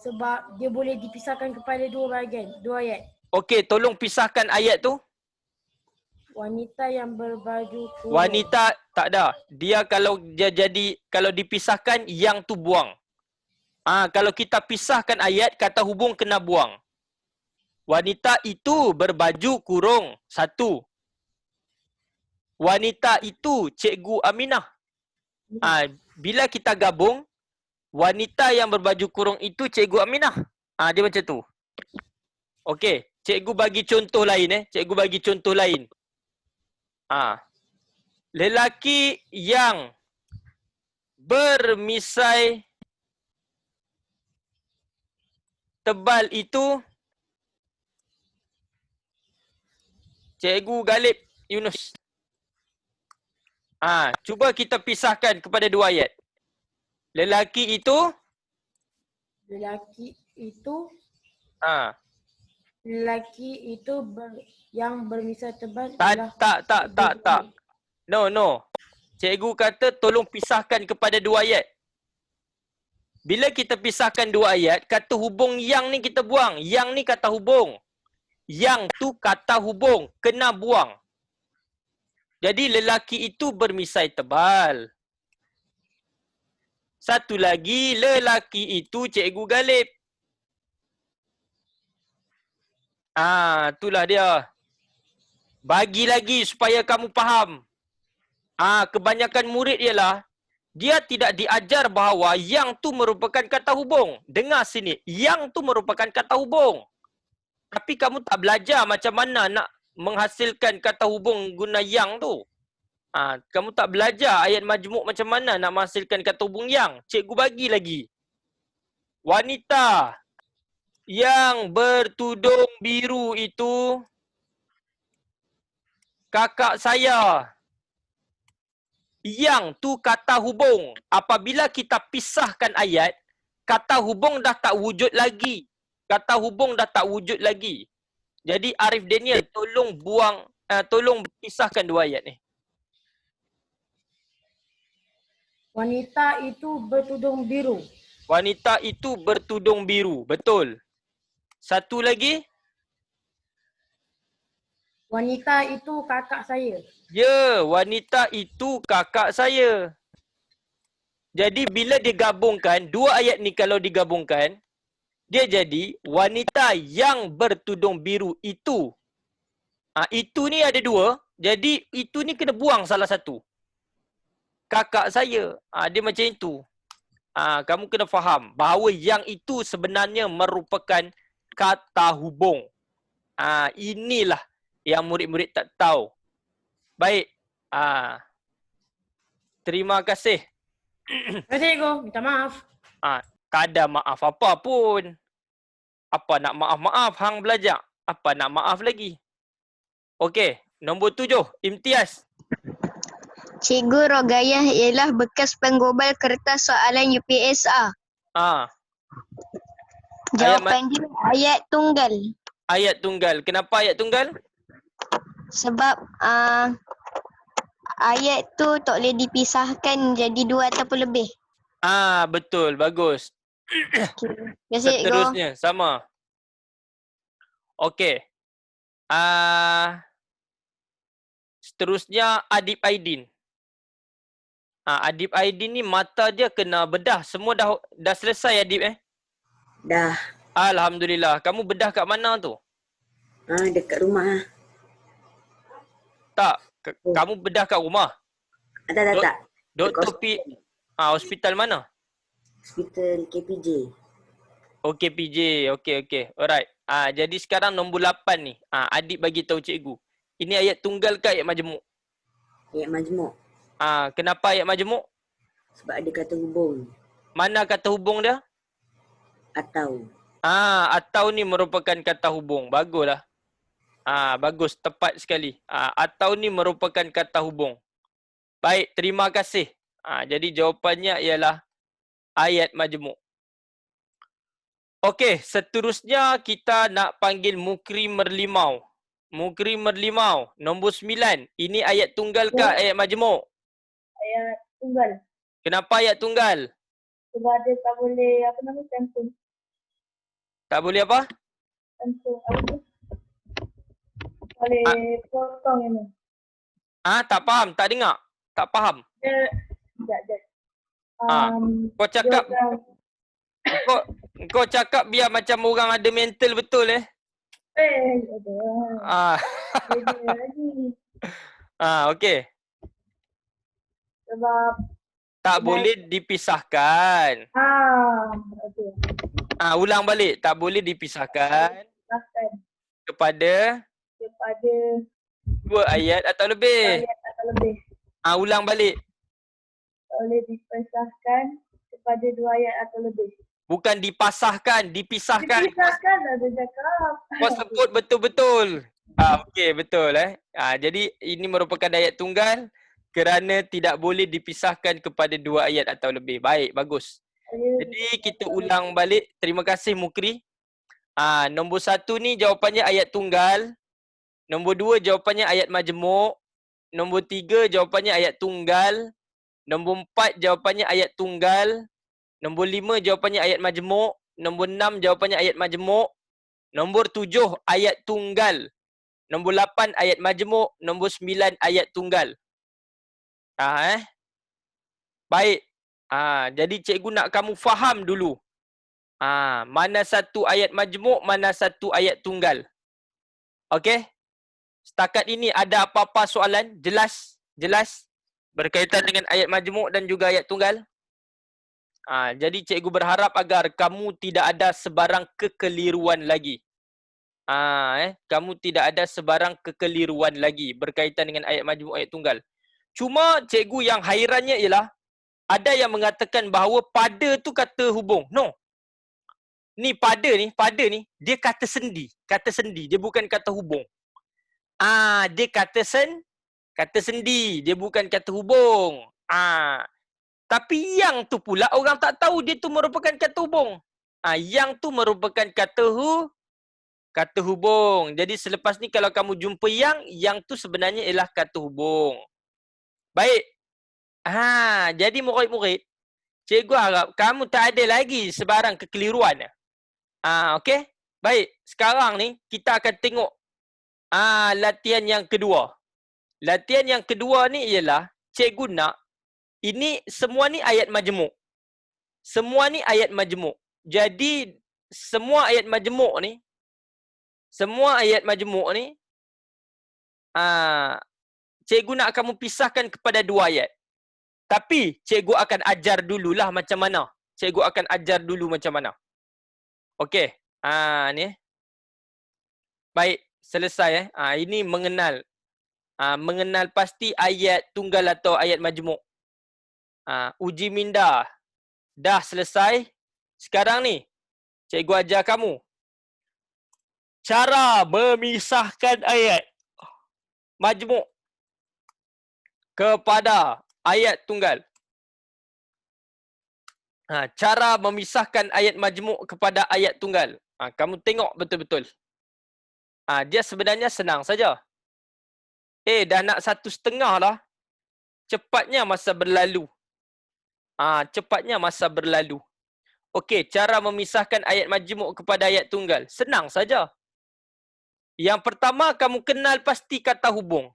Sebab dia boleh dipisahkan kepada dua bahagian. Dua ayat. Okey, tolong pisahkan ayat tu. Wanita yang berbaju kurung. Wanita tak ada. Dia kalau dipisahkan yang tu buang. Kalau kita pisahkan ayat, kata hubung kena buang. Wanita itu berbaju kurung. 1. Wanita itu Cikgu Aminah. Bila kita gabung, wanita yang berbaju kurung itu Cikgu Aminah. Dia macam tu. Okey, cikgu bagi contoh lain Cikgu bagi contoh lain. Lelaki yang bermisai tebal itu Cikgu Galib Yunus. Cuba kita pisahkan kepada dua ayat. Lelaki itu yang bermisai tebal tak. No. Cikgu kata tolong pisahkan kepada dua ayat. Bila kita pisahkan dua ayat, kata hubung yang ni kita buang. Yang ni kata hubung. Yang tu kata hubung. Kena buang. Jadi lelaki itu bermisai tebal. Satu lagi, lelaki itu Cikgu Galib. Itulah dia. Bagi lagi supaya kamu faham. Kebanyakan murid ialah dia tidak diajar bahawa yang tu merupakan kata hubung. Dengar sini, yang tu merupakan kata hubung. Tapi kamu tak belajar macam mana nak menghasilkan kata hubung guna yang tu. Kamu tak belajar ayat majmuk macam mana nak menghasilkan kata hubung yang. Cikgu bagi lagi. Wanita yang bertudung biru itu kakak saya. Yang tu kata hubung. Apabila kita pisahkan ayat, kata hubung dah tak wujud lagi. Kata hubung dah tak wujud lagi. Jadi Arif Daniel, tolong pisahkan dua ayat ni. Wanita itu bertudung biru. Wanita itu bertudung biru. Betul. Satu lagi. Wanita itu kakak saya. Ya, wanita itu kakak saya. Jadi bila digabungkan, dua ayat ni kalau digabungkan, dia jadi wanita yang bertudung biru itu. Itu ni ada dua. Jadi itu ni kena buang salah satu. Kakak saya. Dia macam itu. Kamu kena faham bahawa yang itu sebenarnya merupakan kata hubung. Inilah yang murid-murid tak tahu. Baik. Terima kasih. Terima kasih, Cikgu. Minta maaf. Tak ada maaf apa pun. Apa nak maaf-maaf hang belajar? Apa nak maaf lagi? Okey, nombor 7, Imtiaz. Cikgu, Rogayah ialah bekas penggobal kertas soalan UPSR. Jawapan dia ayat tunggal. Ayat tunggal. Kenapa ayat tunggal? Sebab ayat tu tak boleh dipisahkan jadi dua ataupun lebih. Betul. Bagus. Okay. Seterusnya, sama. Okey. Seterusnya Adib Aidin. Adib Aidin ni mata dia kena bedah. Semua dah selesai Adib Dah. Alhamdulillah. Kamu bedah kat mana tu? Dekat rumah. Tak. Kamu bedah kat rumah? Tak. Doktor hospital mana? Hospital KPJ. KPJ. Okey. Alright. Jadi sekarang nombor 8 ni. Adik bagi tahu cikgu. Ini ayat tunggal ke ayat majmuk? Ayat majmuk. Kenapa ayat majmuk? Sebab ada kata hubung. Mana kata hubung dia? Atau. Atau ni merupakan kata hubung. Baguslah. Bagus, tepat sekali. Atau ni merupakan kata hubung. Baik, terima kasih. Jadi jawapannya ialah ayat majmuk. Okey, seterusnya kita nak panggil Mukri Merlimau. Mukri Merlimau, nombor 9. Ini ayat tunggal ke ayat majmuk? Ayat tunggal. Kenapa ayat tunggal? Sebab dia tak boleh, campur. Tak boleh apa? Campur, boleh potong ini. Tak faham, tak dengar. Tak faham. Sekejap. Kau cakap kau cakap biar macam orang ada mental betul Ada. Beda lagi. Okey. Sebab Tak boleh dipisahkan. okey. Ulang balik. Tak boleh dipisahkan Bahkan kepada kepada 2 ayat atau lebih. ayat atau lebih. Ulang balik. Tak boleh dipisahkan kepada 2 ayat atau lebih. Bukan dipasahkan, dipisahkan. Dipisahkan ada cakap. Kau sebut betul-betul. Okey, betul Jadi ini merupakan ayat tunggal kerana tidak boleh dipisahkan kepada 2 ayat atau lebih. Baik, bagus. Jadi kita ulang balik. Terima kasih Mukri. Nombor 1 ni jawapannya ayat tunggal. Nombor 2 jawapannya ayat majmuk. Nombor 3 jawapannya ayat tunggal. Nombor 4 jawapannya ayat tunggal. Nombor 5 jawapannya ayat majmuk. Nombor 6 jawapannya ayat majmuk. Nombor 7 ayat tunggal. Nombor 8 ayat majmuk. Nombor 9 ayat tunggal. Baik. Jadi cikgu nak kamu faham dulu. Mana satu ayat majmuk, mana satu ayat tunggal. Okey? Setakat ini ada apa-apa soalan? Jelas? Jelas? Berkaitan dengan ayat majmuk dan juga ayat tunggal? Jadi cikgu berharap agar kamu tidak ada sebarang kekeliruan lagi. Kamu tidak ada sebarang kekeliruan lagi berkaitan dengan ayat majmuk, ayat tunggal. Cuma cikgu yang hairannya ialah ada yang mengatakan bahawa pada tu kata hubung. No. Ni pada ni dia kata sendi, dia bukan kata hubung. Dia kata sendi, dia bukan kata hubung. Tapi yang tu pula orang tak tahu dia tu merupakan kata hubung. Yang tu merupakan kata hubung. Jadi selepas ni kalau kamu jumpa yang tu sebenarnya ialah kata hubung. Baik. Jadi murid-murid, cikgu harap kamu tak ada lagi sebarang kekeliruan. Okey? Baik, sekarang ni kita akan tengok latihan yang kedua. Latihan yang kedua ni ialah cikgu nak ini semua ni ayat majmuk. Semua ni ayat majmuk. Jadi semua ayat majmuk ni cikgu nak kamu pisahkan kepada 2 ayat. Tapi cikgu akan ajar dululah macam mana. Cikgu akan ajar dulu macam mana. Okey. Ni. Baik, selesai ini mengenal. Mengenal pasti ayat tunggal atau ayat majmuk. Uji minda dah selesai. Sekarang ni cikgu ajar kamu cara memisahkan ayat majmuk kepada ayat tunggal. Cara memisahkan ayat majmuk kepada ayat tunggal. Kamu tengok betul-betul. Dia sebenarnya senang saja. Dah nak 1.5 lah. Cepatnya masa berlalu. Cepatnya masa berlalu. Okey, cara memisahkan ayat majmuk kepada ayat tunggal. Senang saja. Yang pertama, kamu kenal pasti kata hubung.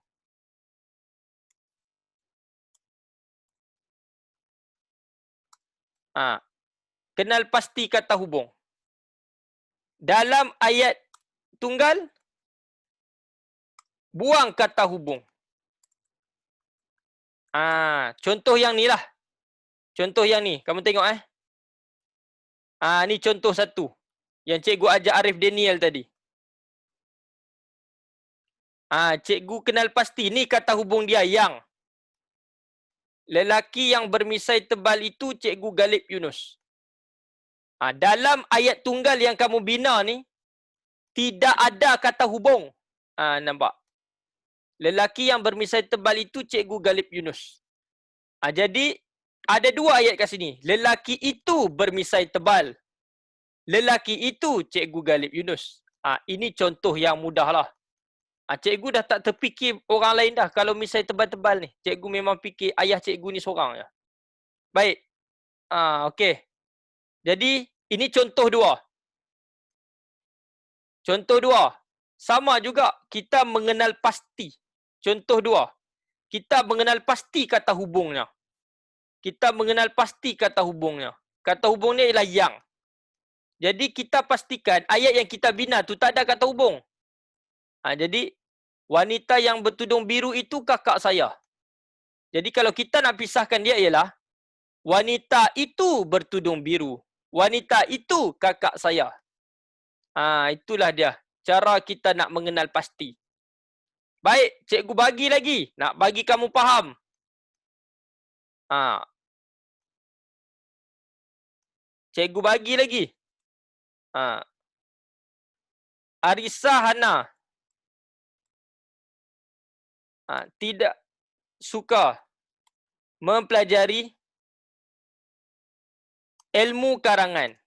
Kenal pasti kata hubung. Dalam ayat tunggal, buang kata hubung. Contoh yang ni lah. Contoh yang ni. Kamu tengok ni contoh 1. Yang cikgu ajar Arif Daniel tadi. Cikgu kenal pasti. Ni kata hubung dia yang. Lelaki yang bermisai tebal itu Cikgu Galib Yunus. Dalam ayat tunggal yang kamu bina ni, tidak ada kata hubung. Nampak? Lelaki yang bermisai tebal itu Cikgu Galib Yunus. Jadi, ada dua ayat kat sini. Lelaki itu bermisai tebal. Lelaki itu Cikgu Galib Yunus. Ini contoh yang mudah lah. Cikgu dah tak terfikir orang lain dah kalau misai tebal-tebal ni. Cikgu memang fikir ayah cikgu ni seorang je. Baik. Okey. Jadi, ini contoh dua. Contoh dua. Sama juga kita mengenal pasti. Contoh dua. Kita mengenal pasti kata hubungnya. Kita mengenal pasti kata hubungnya. Kata hubungnya ialah yang. Jadi, kita pastikan ayat yang kita bina tu tak ada kata hubung. Jadi, wanita yang bertudung biru itu kakak saya. Jadi kalau kita nak pisahkan dia ialah wanita itu bertudung biru. Wanita itu kakak saya. Itulah dia. Cara kita nak mengenal pasti. Baik, cikgu bagi lagi. Nak bagi kamu faham. Cikgu bagi lagi. Arissa Hana. Tidak suka mempelajari ilmu karangan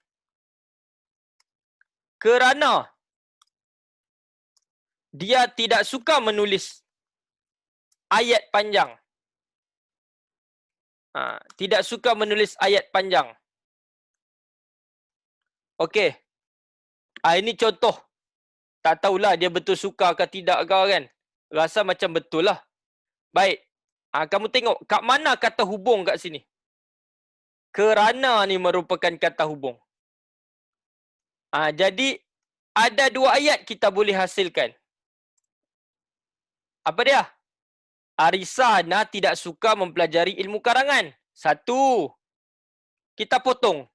kerana dia tidak suka menulis ayat panjang. Tidak suka menulis ayat panjang. Okey. Ini contoh. Tak tahulah dia betul suka ke tidak ke kan. Rasa macam betul lah. Baik. Kamu tengok kat mana kata hubung kat sini. Kerana ni merupakan kata hubung. Jadi ada dua ayat kita boleh hasilkan. Apa dia? Arissa Hana tidak suka mempelajari ilmu karangan. Satu. Kita potong.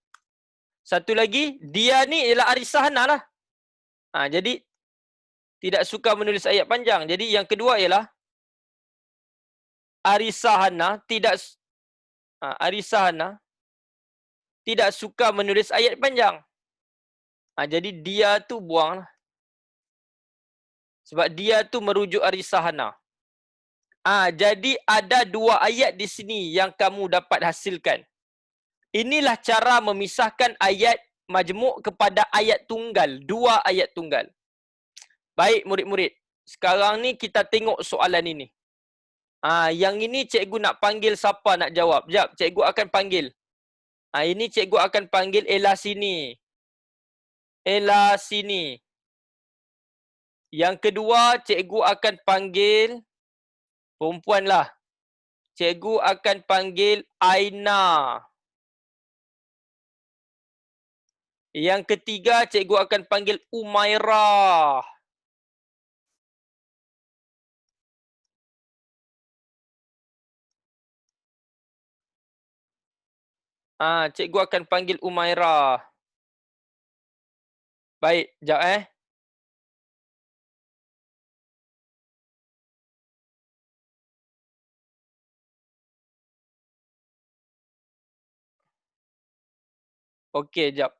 Satu lagi. Dia ni ialah Arissa Hana lah. Jadi tidak suka menulis ayat panjang. Jadi yang kedua ialah Arissa Hana tidak suka menulis ayat panjang. Jadi dia tu buang lah. Sebab dia tu merujuk Arissa Hana. Jadi ada dua ayat di sini yang kamu dapat hasilkan. Inilah cara memisahkan ayat majmuk kepada ayat tunggal. Dua ayat tunggal. Baik murid-murid. Sekarang ni kita tengok soalan ini. Yang ini cikgu nak panggil siapa nak jawab. Sekejap, cikgu akan panggil. Ini cikgu akan panggil Ella sini. Ella sini. Yang kedua, cikgu akan panggil perempuan lah. Cikgu akan panggil Aina. Yang ketiga, cikgu akan panggil Umairah. Cikgu akan panggil Umairah. Baik, sekejap Okey, sekejap.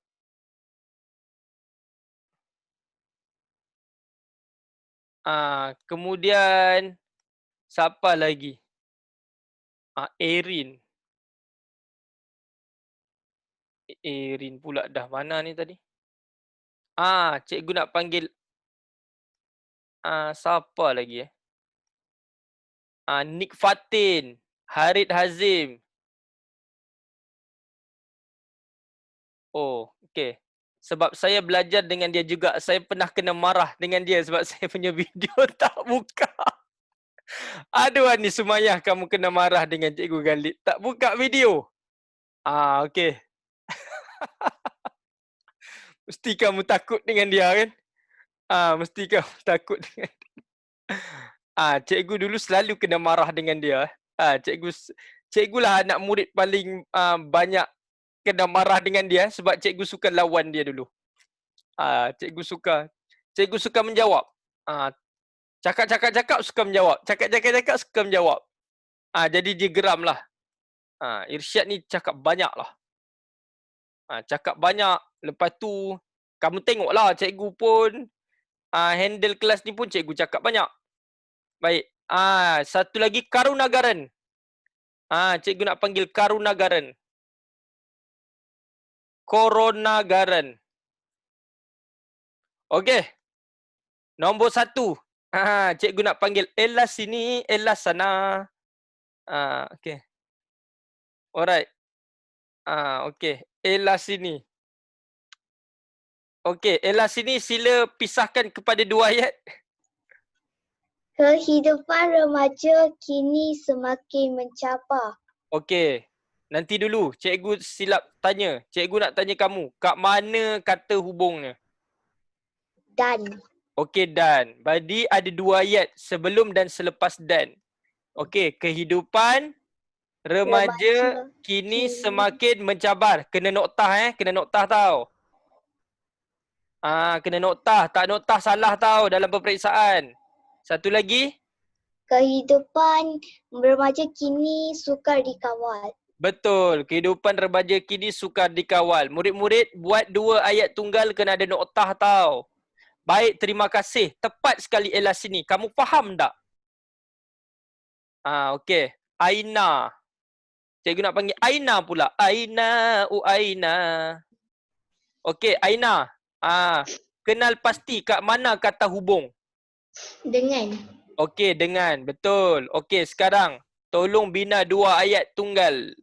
Kemudian siapa lagi? Erin. Erin pula dah mana ni tadi? Cikgu nak panggil siapa lagi Nick Fatin, Harid Hazim. Oh, okey. Sebab saya belajar dengan dia juga. Saya pernah kena marah dengan dia sebab saya punya video tak buka. Aduh Ani Sumayah, kamu kena marah dengan Cikgu Galib. Tak buka video. Okey. Mesti kamu takut dengan dia kan? Mesti kamu takut dengan dia. Cikgu dulu selalu kena marah dengan dia. Cikgu lah anak murid paling banyak kena marah dengan dia sebab cikgu suka lawan dia dulu. Cikgu suka. Cikgu suka menjawab. Cakap suka menjawab. Cakap suka menjawab. Jadi dia geram lah. Irsyad ni cakap banyak lah. Cakap banyak. Lepas tu, kamu tengoklah cikgu pun handle kelas ni pun cikgu cakap banyak. Baik. Satu lagi Karunagaran. Cikgu nak panggil Karunagaran. Koronagaran. Okey. Nombor 1. Cikgu nak panggil Ella sini, Ella sana. Okey. Alright. Okey. Ella sini. Okey, Ella sini sila pisahkan kepada 2 ayat. Kehidupan remaja kini semakin mencabar. Okey. Nanti dulu, cikgu silap tanya. Cikgu nak tanya kamu, kat mana kata hubungnya? Dan Okey, dan. Jadi ada 2 ayat sebelum dan selepas dan. Okey, kehidupan remaja kini semakin mencabar. Kena noktah kena noktah tau. Kena noktah. Tak noktah salah tau dalam peperiksaan. Satu lagi. kehidupan remaja kini sukar dikawal. Betul. Kehidupan remaja kini sukar dikawal. Murid-murid buat 2 ayat tunggal kena ada noktah tau. Baik, terima kasih. Tepat sekali Ella sini. Kamu faham tak? Okey. Aina. Cikgu nak panggil Aina pula. Aina, Aina. Okey, Aina. Kenal pasti kat mana kata hubung? Dengan Okey, dengan. Betul. Okey, sekarang tolong bina 2 ayat tunggal.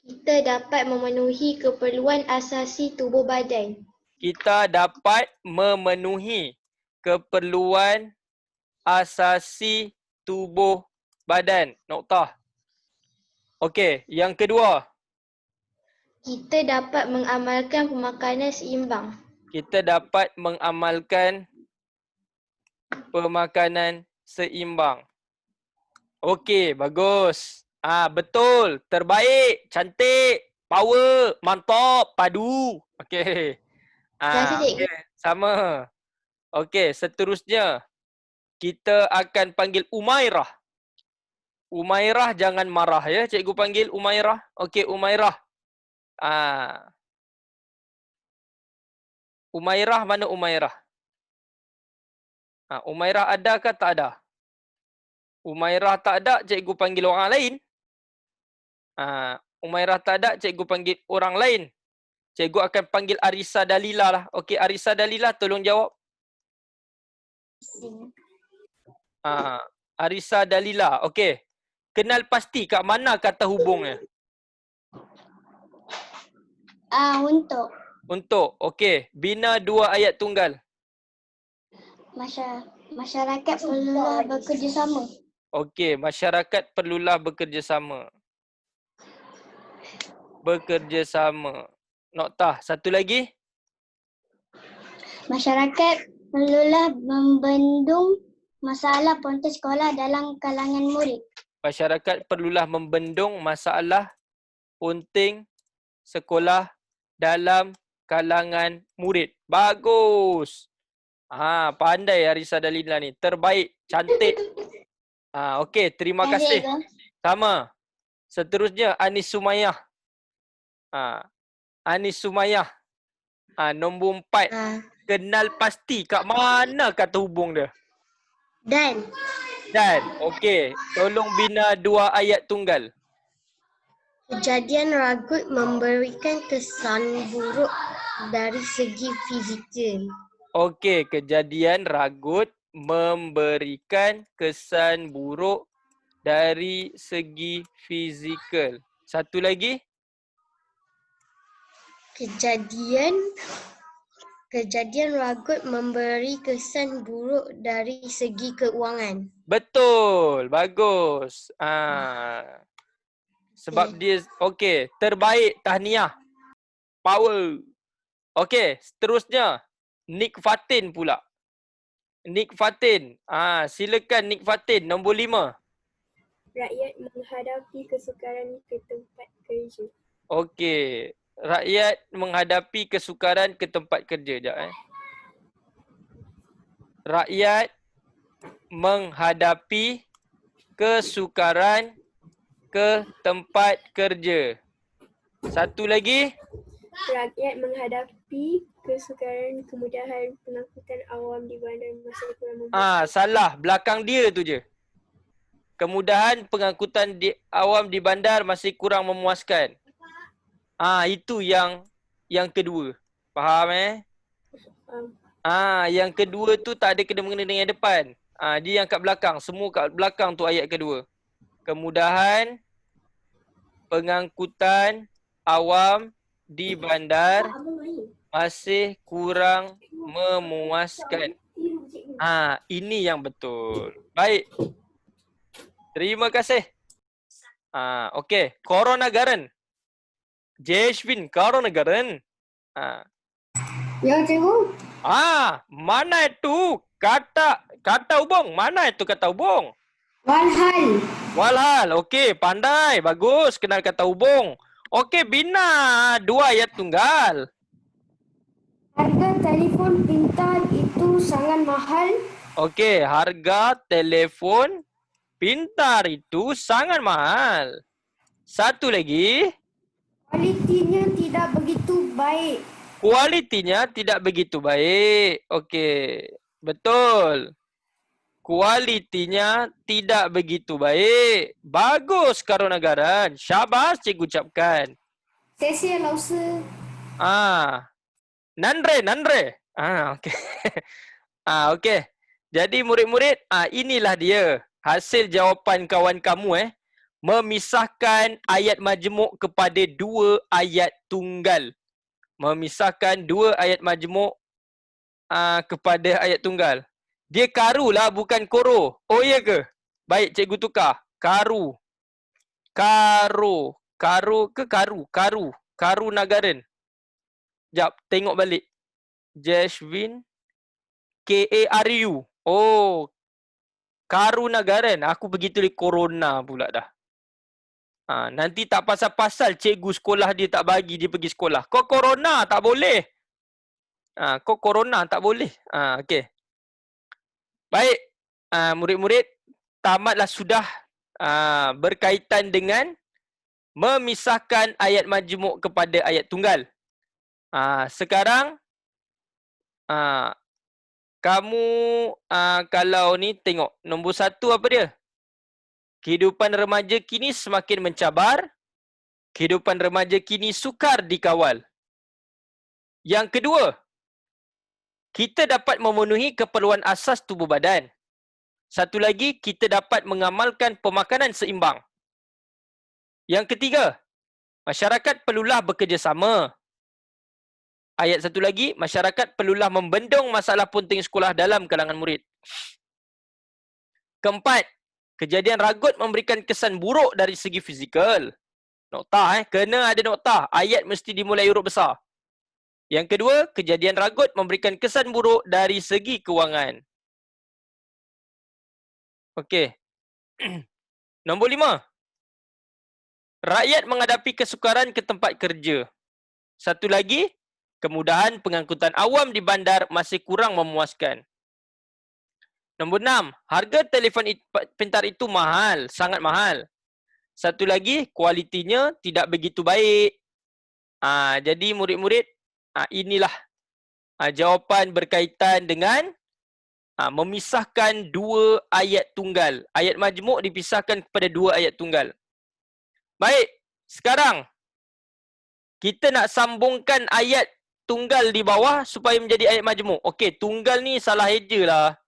kita dapat memenuhi keperluan asasi tubuh badan. Kita dapat memenuhi keperluan asasi tubuh badan. Noktah. Okey, yang kedua. Kita dapat mengamalkan pemakanan seimbang. Kita dapat mengamalkan pemakanan seimbang. Okey, bagus. Betul. Terbaik. Cantik. Power. Mantap. Padu. Okey. Okay. Sama. Okey, seterusnya. Kita akan panggil Umairah. Umairah jangan marah ya. Cikgu panggil Umairah. Okey, Umairah. Umairah, mana Umairah? Umairah ada ke tak ada? Umairah tak ada, cikgu panggil orang lain. Umairah tak ada, cikgu panggil orang lain. Cikgu akan panggil Arisa Dalila lah. Okey, Arisa Dalila tolong jawab. Arisa Dalila. Okey. Kenal pasti kat mana kata hubungnya? Untuk. Okey. Bina 2 ayat tunggal. Masyarakat perlulah bekerjasama. Okey. Masyarakat perlulah bekerjasama. Bekerjasama. Noktah. Satu lagi. Masyarakat perlulah membendung masalah pontus sekolah dalam kalangan murid. Masyarakat perlulah membendung masalah punting sekolah dalam kalangan murid. Bagus. Pandai Arisa Dalila ni. Terbaik. Cantik. Okey, terima kasih. Sama. Seterusnya Anis Sumayah. Anis Sumayah. Nombor 4. Kenal pasti kat mana kata hubung dia? Dan Okey. Tolong bina 2 ayat tunggal. kejadian ragut memberikan kesan buruk dari segi fizikal. Okey, kejadian ragut memberikan kesan buruk dari segi fizikal. Satu lagi. Kejadian ragut memberi kesan buruk dari segi keuangan. Betul. Bagus. Sebab dia okey, terbaik, tahniah. Power. Okey, seterusnya Nick Fatin pula. Nick Fatin. Silakan Nick Fatin, nombor 5. Rakyat menghadapi kesukaran ke tempat kerja. Okey. Rakyat menghadapi kesukaran ke tempat kerja. Sekejap Rakyat menghadapi kesukaran ke tempat kerja. Satu lagi. Rakyat menghadapi kesukaran kemudahan pengangkutan awam di bandar masa kurang memuaskan. Salah. Belakang dia tu je. Kemudahan pengangkutan awam di bandar masih kurang memuaskan. Itu yang kedua. Faham yang kedua tu tak ada kena-mengena dengan yang depan. Dia yang kat belakang. Semua kat belakang tu ayat kedua. Kemudahan pengangkutan awam di bandar masih kurang memuaskan. Ini yang betul. Baik. Terima kasih. Okey. Koronagaran. Jeshwin Koronagaran. Ya, cikgu. Mana itu kata hubung? Mana itu kata hubung? Walhal. Walhal. Okey, pandai. Bagus kenal kata hubung. Okey, bina dua ayat tunggal. Harga telefon pintar itu sangat mahal. Okey, harga telefon pintar itu sangat mahal. Satu lagi. Kualitinya tidak begitu baik. Kualitinya tidak begitu baik. Okey, betul. Kualitinya tidak begitu baik. Bagus Koronagaran. Syabas cikgu ucapkan. Saya lausa. Nandre. Okey. Okey. Jadi murid-murid, inilah dia hasil jawapan kawan kamu memisahkan ayat majmuk kepada dua ayat tunggal. Memisahkan dua ayat majmuk kepada ayat tunggal. Dia karu lah, bukan koro. Oh iya ke? Baik, cikgu tukar. Karu. Karo. Karo ke karu? Karu. Koronagaran. Sekejap, tengok balik. Jeshwin. K-A-R-U. Oh. Koronagaran. Aku pergi tulis corona pula dah. Nanti tak pasal-pasal cikgu sekolah dia tak bagi dia pergi sekolah. Kau corona tak boleh. Kau corona tak boleh. Okey. Baik, murid-murid, tamatlah sudah berkaitan dengan memisahkan ayat majmuk kepada ayat tunggal. Sekarang, kamu kalau ni tengok, nombor satu apa dia? Kehidupan remaja kini semakin mencabar. Kehidupan remaja kini sukar dikawal. Yang kedua, kita dapat memenuhi keperluan asas tubuh badan. Satu lagi, kita dapat mengamalkan pemakanan seimbang. Yang ketiga, masyarakat perlulah bekerjasama. Ayat satu lagi, masyarakat perlulah membendung masalah punting sekolah dalam kalangan murid. Keempat, kejadian ragut memberikan kesan buruk dari segi fizikal. Noktah kena ada noktah. Ayat mesti dimulai huruf besar. Yang kedua, kejadian ragut memberikan kesan buruk dari segi kewangan. Okey. Nombor 5. Rakyat menghadapi kesukaran ke tempat kerja. Satu lagi, kemudahan pengangkutan awam di bandar masih kurang memuaskan. Nombor 6. Harga telefon pintar itu mahal, sangat mahal. Satu lagi, kualitinya tidak begitu baik. Jadi murid-murid, inilah jawapan berkaitan dengan memisahkan dua ayat tunggal. Ayat majmuk dipisahkan kepada dua ayat tunggal. Baik, sekarang kita nak sambungkan ayat tunggal di bawah supaya menjadi ayat majmuk. Okey, tunggal ni salah eja lah.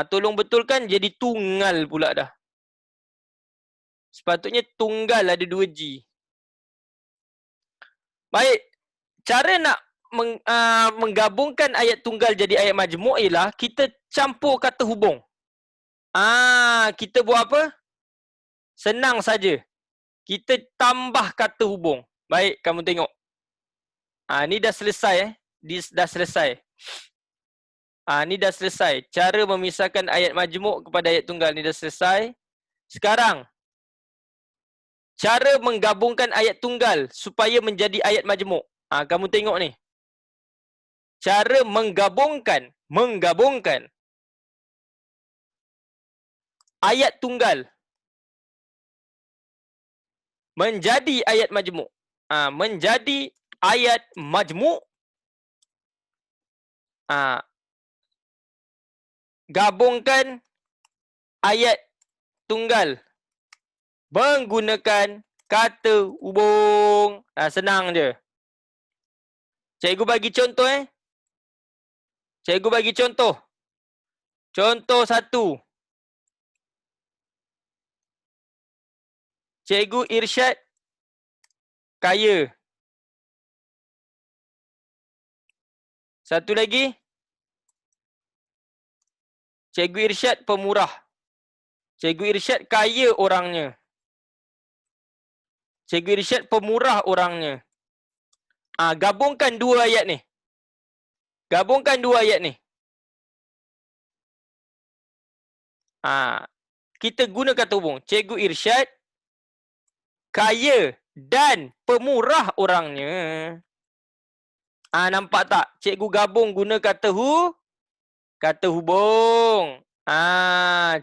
Tolong betulkan jadi tunggal pula dah. Sepatutnya tunggal ada 2G. Baik, cara nak menggabungkan ayat tunggal jadi ayat majmuk ialah kita campur kata hubung. Kita buat apa? Senang saja. Kita tambah kata hubung. Baik, kamu tengok. Ni dah selesai dah selesai. Ni dah selesai. Cara memisahkan ayat majmuk kepada ayat tunggal ni dah selesai. Sekarang, Cara menggabungkan ayat tunggal supaya menjadi ayat majmuk. Kamu tengok ni. Cara menggabungkan ayat tunggal menjadi ayat majmuk. Menjadi ayat majmuk. Gabungkan ayat tunggal menggunakan kata hubung. Senang je. Cikgu bagi contoh Cikgu bagi contoh. Contoh 1. Cikgu Irsyad kaya. Satu lagi. Cikgu Irsyad pemurah. Cikgu Irsyad kaya orangnya. Cikgu Irsyad pemurah orangnya. Gabungkan dua ayat ni. Gabungkan dua ayat ni. Kita guna kata hubung. Cikgu Irsyad kaya dan pemurah orangnya. Nampak tak? Cikgu gabung guna kata hubung.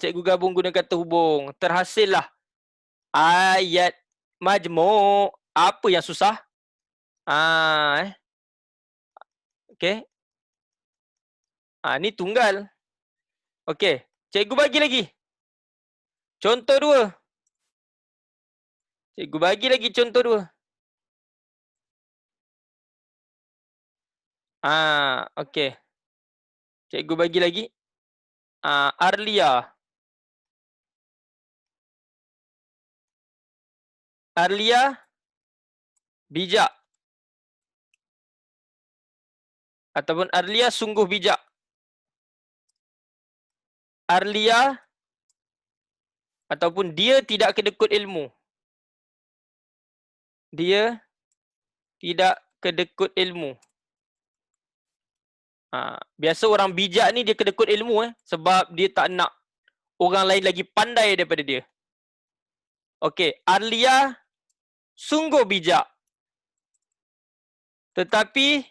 Cikgu gabung guna kata hubung. Terhasillah ayat majmuk. Apa yang susah? Okey. Ni tunggal. Okey. Cikgu bagi lagi. Contoh 2. Cikgu bagi lagi contoh 2. Okey. Cikgu bagi lagi. Arlia. Arlia bijak. Ataupun Arlia sungguh bijak. Arlia ataupun dia tidak kedekut ilmu. Dia tidak kedekut ilmu. Biasa orang bijak ni dia kedekut ilmu sebab dia tak nak orang lain lagi pandai daripada dia. Okey, Arlia sungguh bijak. Tetapi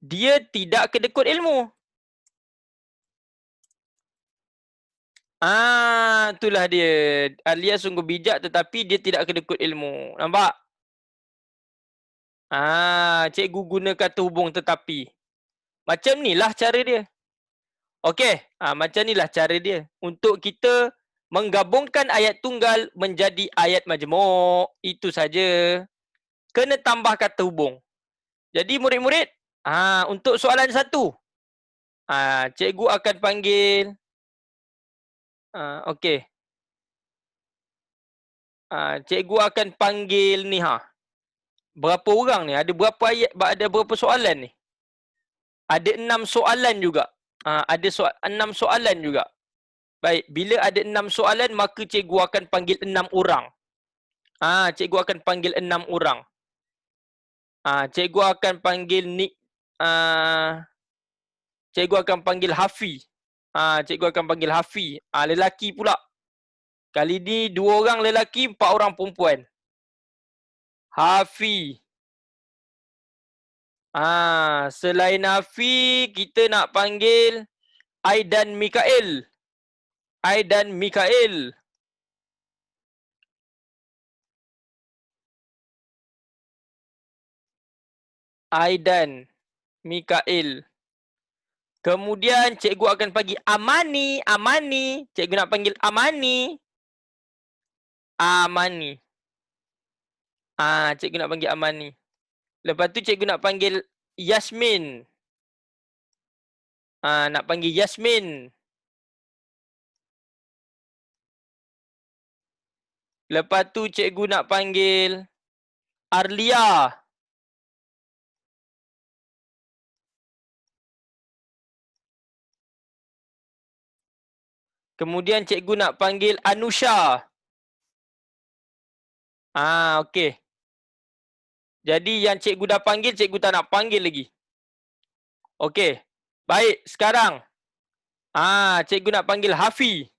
dia tidak kedekut ilmu. Itulah dia. Arlia sungguh bijak tetapi dia tidak kedekut ilmu. Nampak? Cikgu guna kata hubung tetapi. Macam ni lah cara dia. Okey, macam ni lah cara dia. Untuk kita menggabungkan ayat tunggal menjadi ayat majmuk. Itu saja. Kena tambah kata hubung. Jadi murid-murid, untuk soalan 1, cikgu akan panggil. Okey. Cikgu akan panggil ni Berapa orang ni? Ada berapa ayat, ada berapa soalan ni? Ada 6 soalan juga. Ada 6 soalan juga. Baik, bila ada 6 soalan maka cikgu akan panggil 6 orang. Cikgu akan panggil 6 orang. Cikgu akan panggil cikgu akan panggil Hafi. Cikgu akan panggil Hafi. Lelaki pula. Kali ni 2 orang lelaki, 4 orang perempuan. Hafi. Selain Hafi, kita nak panggil Aidan Mikael. Aidan Mikael. Aidan Mikael. Kemudian cikgu akan panggil Amani. Amani. Cikgu nak panggil Amani. Amani. Cikgu nak panggil Amani. Lepas tu cikgu nak panggil Yasmin. Nak panggil Yasmin. Lepas tu cikgu nak panggil Arlia. Kemudian cikgu nak panggil Anusha. Okey. Jadi yang cikgu dah panggil, cikgu tak nak panggil lagi. Okey. Baik, sekarang. Cikgu nak panggil Hafi.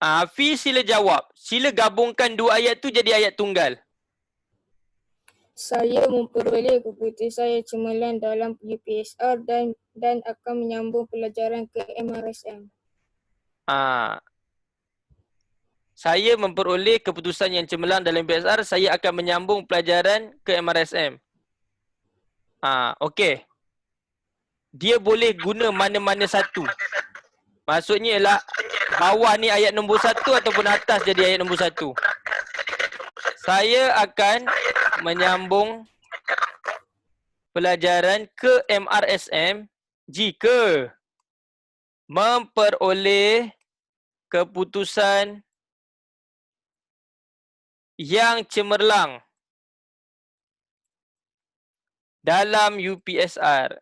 Hafiz sila jawab. Sila gabungkan dua ayat tu jadi ayat tunggal. Saya memperoleh keputusan yang cemerlang dalam UPSR dan akan menyambung pelajaran ke MRSM. Saya memperoleh keputusan yang cemerlang dalam UPSR, saya akan menyambung pelajaran ke MRSM. Okey. Dia boleh guna mana-mana satu. Maksudnya ialah bawah ni ayat nombor 1 ataupun atas jadi ayat nombor 1. Saya akan menyambung pelajaran ke MRSM jika memperoleh keputusan yang cemerlang dalam UPSR.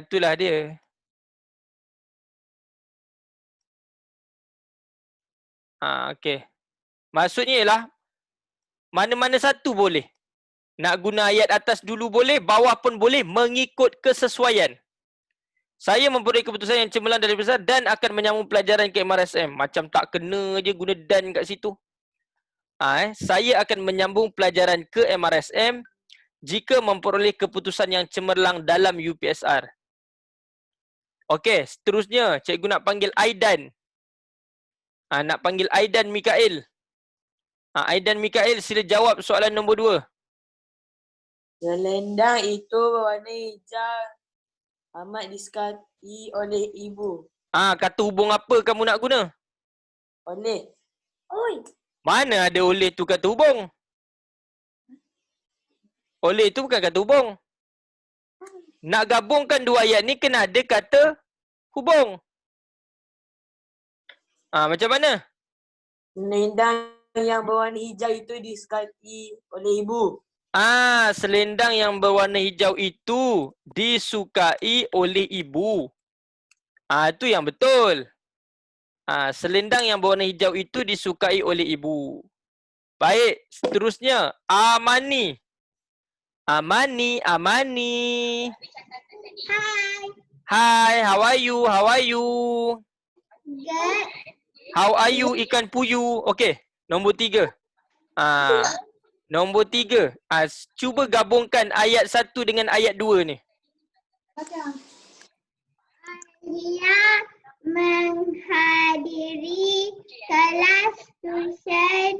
Itulah dia. Okey. Maksudnya ialah mana-mana satu boleh. Nak guna ayat atas dulu boleh, bawah pun boleh mengikut kesesuaian. Saya memperoleh keputusan yang cemerlang dari besar dan akan menyambung pelajaran ke MRSM. Macam tak kena je guna dan kat situ. Saya akan menyambung pelajaran ke MRSM jika memperoleh keputusan yang cemerlang dalam UPSR. Okey, seterusnya cikgu nak panggil Aidan. Nak panggil Aidan Mikael. Aidan Mikael, sila jawab soalan nombor 2. Selendang itu berwarna hijau. Amat disukai oleh ibu. Kata hubung apa kamu nak guna? Oleh. Mana ada oleh tu kata hubung? Oleh tu bukan kata hubung. Nak gabungkan dua ayat ni kena ada kata hubung. Macam mana? Selendang yang berwarna hijau itu disukai oleh ibu. Selendang yang berwarna hijau itu disukai oleh ibu. Itu yang betul. Selendang yang berwarna hijau itu disukai oleh ibu. Baik, seterusnya Amani. Amani. Hi, how are you? Good. How are you ikan puyuh? Okey, nombor 3. Nombor 3. Cuba gabungkan ayat 1 dengan ayat 2 ni. Dia menghadiri kelas tuition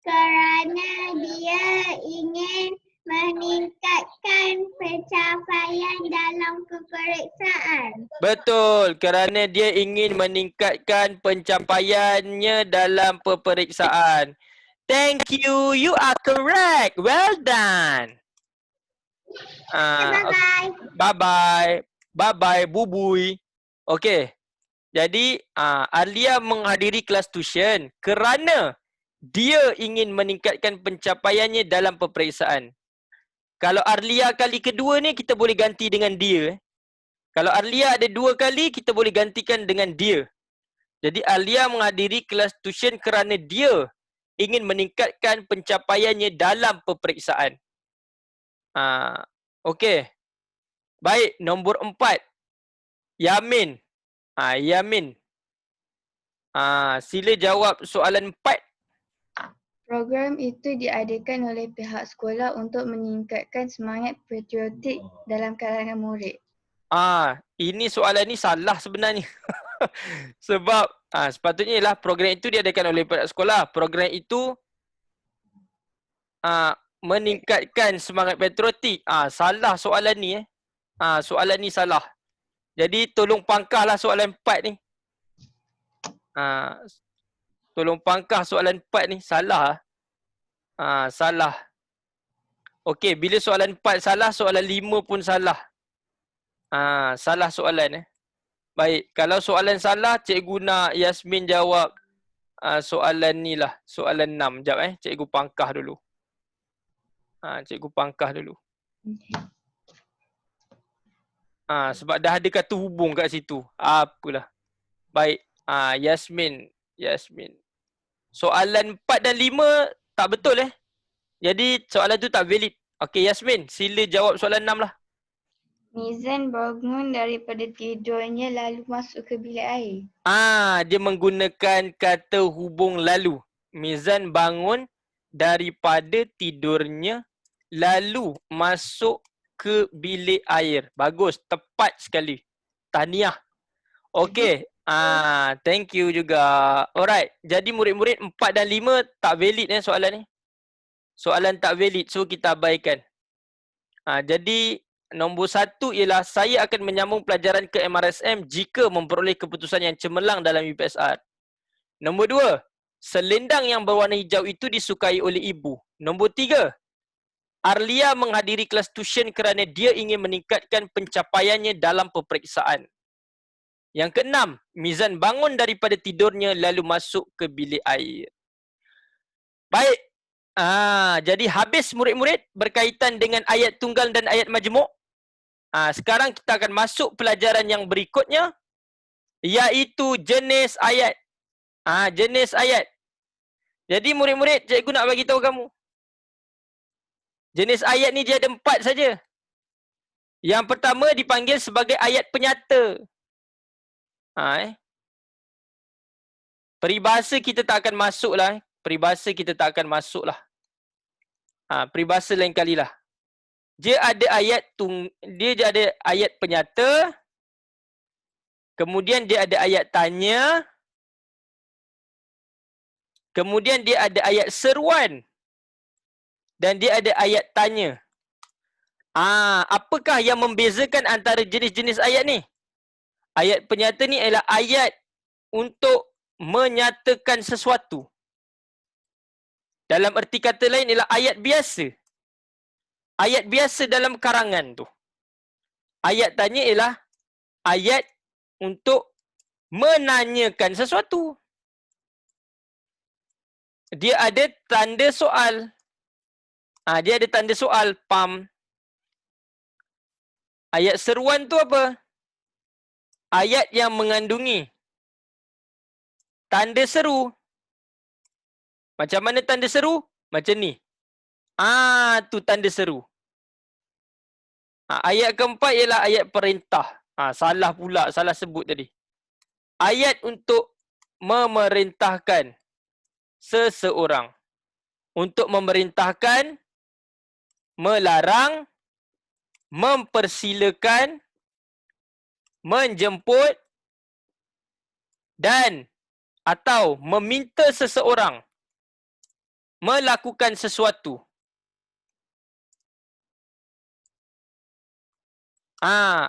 kerana dia ingin meningkatkan pencapaian dalam peperiksaan. Betul, kerana dia ingin meningkatkan pencapaiannya dalam peperiksaan. Thank you, you are correct. Well done. Bye-bye. Bye-bye. Bye-bye, bubui. Okey. Jadi, Arlia menghadiri kelas tuition kerana dia ingin meningkatkan pencapaiannya dalam peperiksaan. Kalau Arlia kali kedua ni, kita boleh ganti dengan dia. Kalau Arlia ada 2 kali, kita boleh gantikan dengan dia. Jadi, Arlia menghadiri kelas tuition kerana dia ingin meningkatkan pencapaiannya dalam peperiksaan. Okey. Baik, nombor 4. Yamin. Yamin. Sila jawab soalan 4. Program itu diadakan oleh pihak sekolah untuk meningkatkan semangat patriotik dalam kalangan murid. Ini soalan ni salah sebenarnya. Sebab sepatutnya ialah program itu diadakan oleh pihak sekolah. Program itu meningkatkan semangat patriotik. Salah soalan ni. Soalan ni salah. Jadi tolong pangkahlah soalan 4 ni. Tolong pangkah soalan 4 ni. Salah. Salah. Okey, bila soalan 4 salah, soalan 5 pun salah. Salah soalan. Baik, kalau soalan salah, cikgu nak Yasmin jawab soalan ni lah. Soalan 6. Sekejap cikgu pangkah dulu. Cikgu pangkah dulu. Sebab dah ada kata hubung kat situ. Apalah. Baik. Yasmin. Soalan 4 dan 5 tak betul Jadi soalan tu tak valid. Okey Yasmin, sila jawab soalan 6 lah. Mizan bangun daripada tidurnya lalu masuk ke bilik air. Dia menggunakan kata hubung lalu. Mizan bangun daripada tidurnya lalu masuk ke bilik air. Bagus, tepat sekali. Tahniah. Okey. Thank you juga. Alright. Jadi murid-murid 4 dan 5 tak valid soalan ni. Soalan tak valid, so kita abaikan. Jadi nombor 1 ialah saya akan menyambung pelajaran ke MRSM jika memperoleh keputusan yang cemerlang dalam UPSR. Nombor 2, selendang yang berwarna hijau itu disukai oleh ibu. Nombor 3, Arlia menghadiri kelas tuition kerana dia ingin meningkatkan pencapaiannya dalam peperiksaan. Yang keenam, Mizan bangun daripada tidurnya lalu masuk ke bilik air. Baik. Jadi habis murid-murid berkaitan dengan ayat tunggal dan ayat majmuk. Sekarang kita akan masuk pelajaran yang berikutnya, iaitu jenis ayat. Jenis ayat. Jadi murid-murid, cikgu nak bagi tahu kamu. Jenis ayat ni dia ada 4 saja. Yang pertama dipanggil sebagai ayat penyata. Peribahasa kita tak akan masuk lah. Peribahasa kita tak akan masuk lah. Peribahasa lain kali lah. Dia ada ayat penyata. Kemudian dia ada ayat tanya. Kemudian dia ada ayat seruan. Dan dia ada ayat tanya. Apakah yang membezakan antara jenis-jenis ayat ni? Ayat penyata ni ialah ayat untuk menyatakan sesuatu. Dalam erti kata lain ialah ayat biasa. Ayat biasa dalam karangan tu. Ayat tanya ialah ayat untuk menanyakan sesuatu. Dia ada tanda soal. Dia ada tanda soal, pam. Ayat seruan tu apa? Ayat yang mengandungi tanda seru. Macam mana tanda seru? Macam ni. Tu tanda seru. Ayat keempat ialah ayat perintah. Salah pula, salah sebut tadi. Ayat untuk memerintahkan seseorang. Untuk memerintahkan, melarang, mempersilakan, menjemput dan atau meminta seseorang melakukan sesuatu.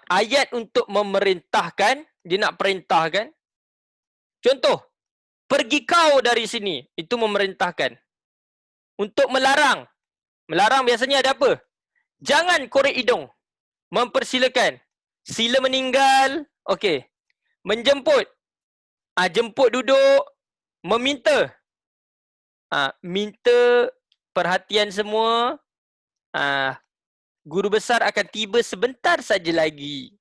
Ayat untuk memerintahkan, dia nak perintahkan. Contoh, pergi kau dari sini, itu memerintahkan. Untuk melarang, melarang biasanya ada apa? Jangan korek hidung, mempersilakan. Sila meninggal, okey. Menjemput, jemput duduk, meminta. Minta perhatian semua. Guru besar akan tiba sebentar saja lagi.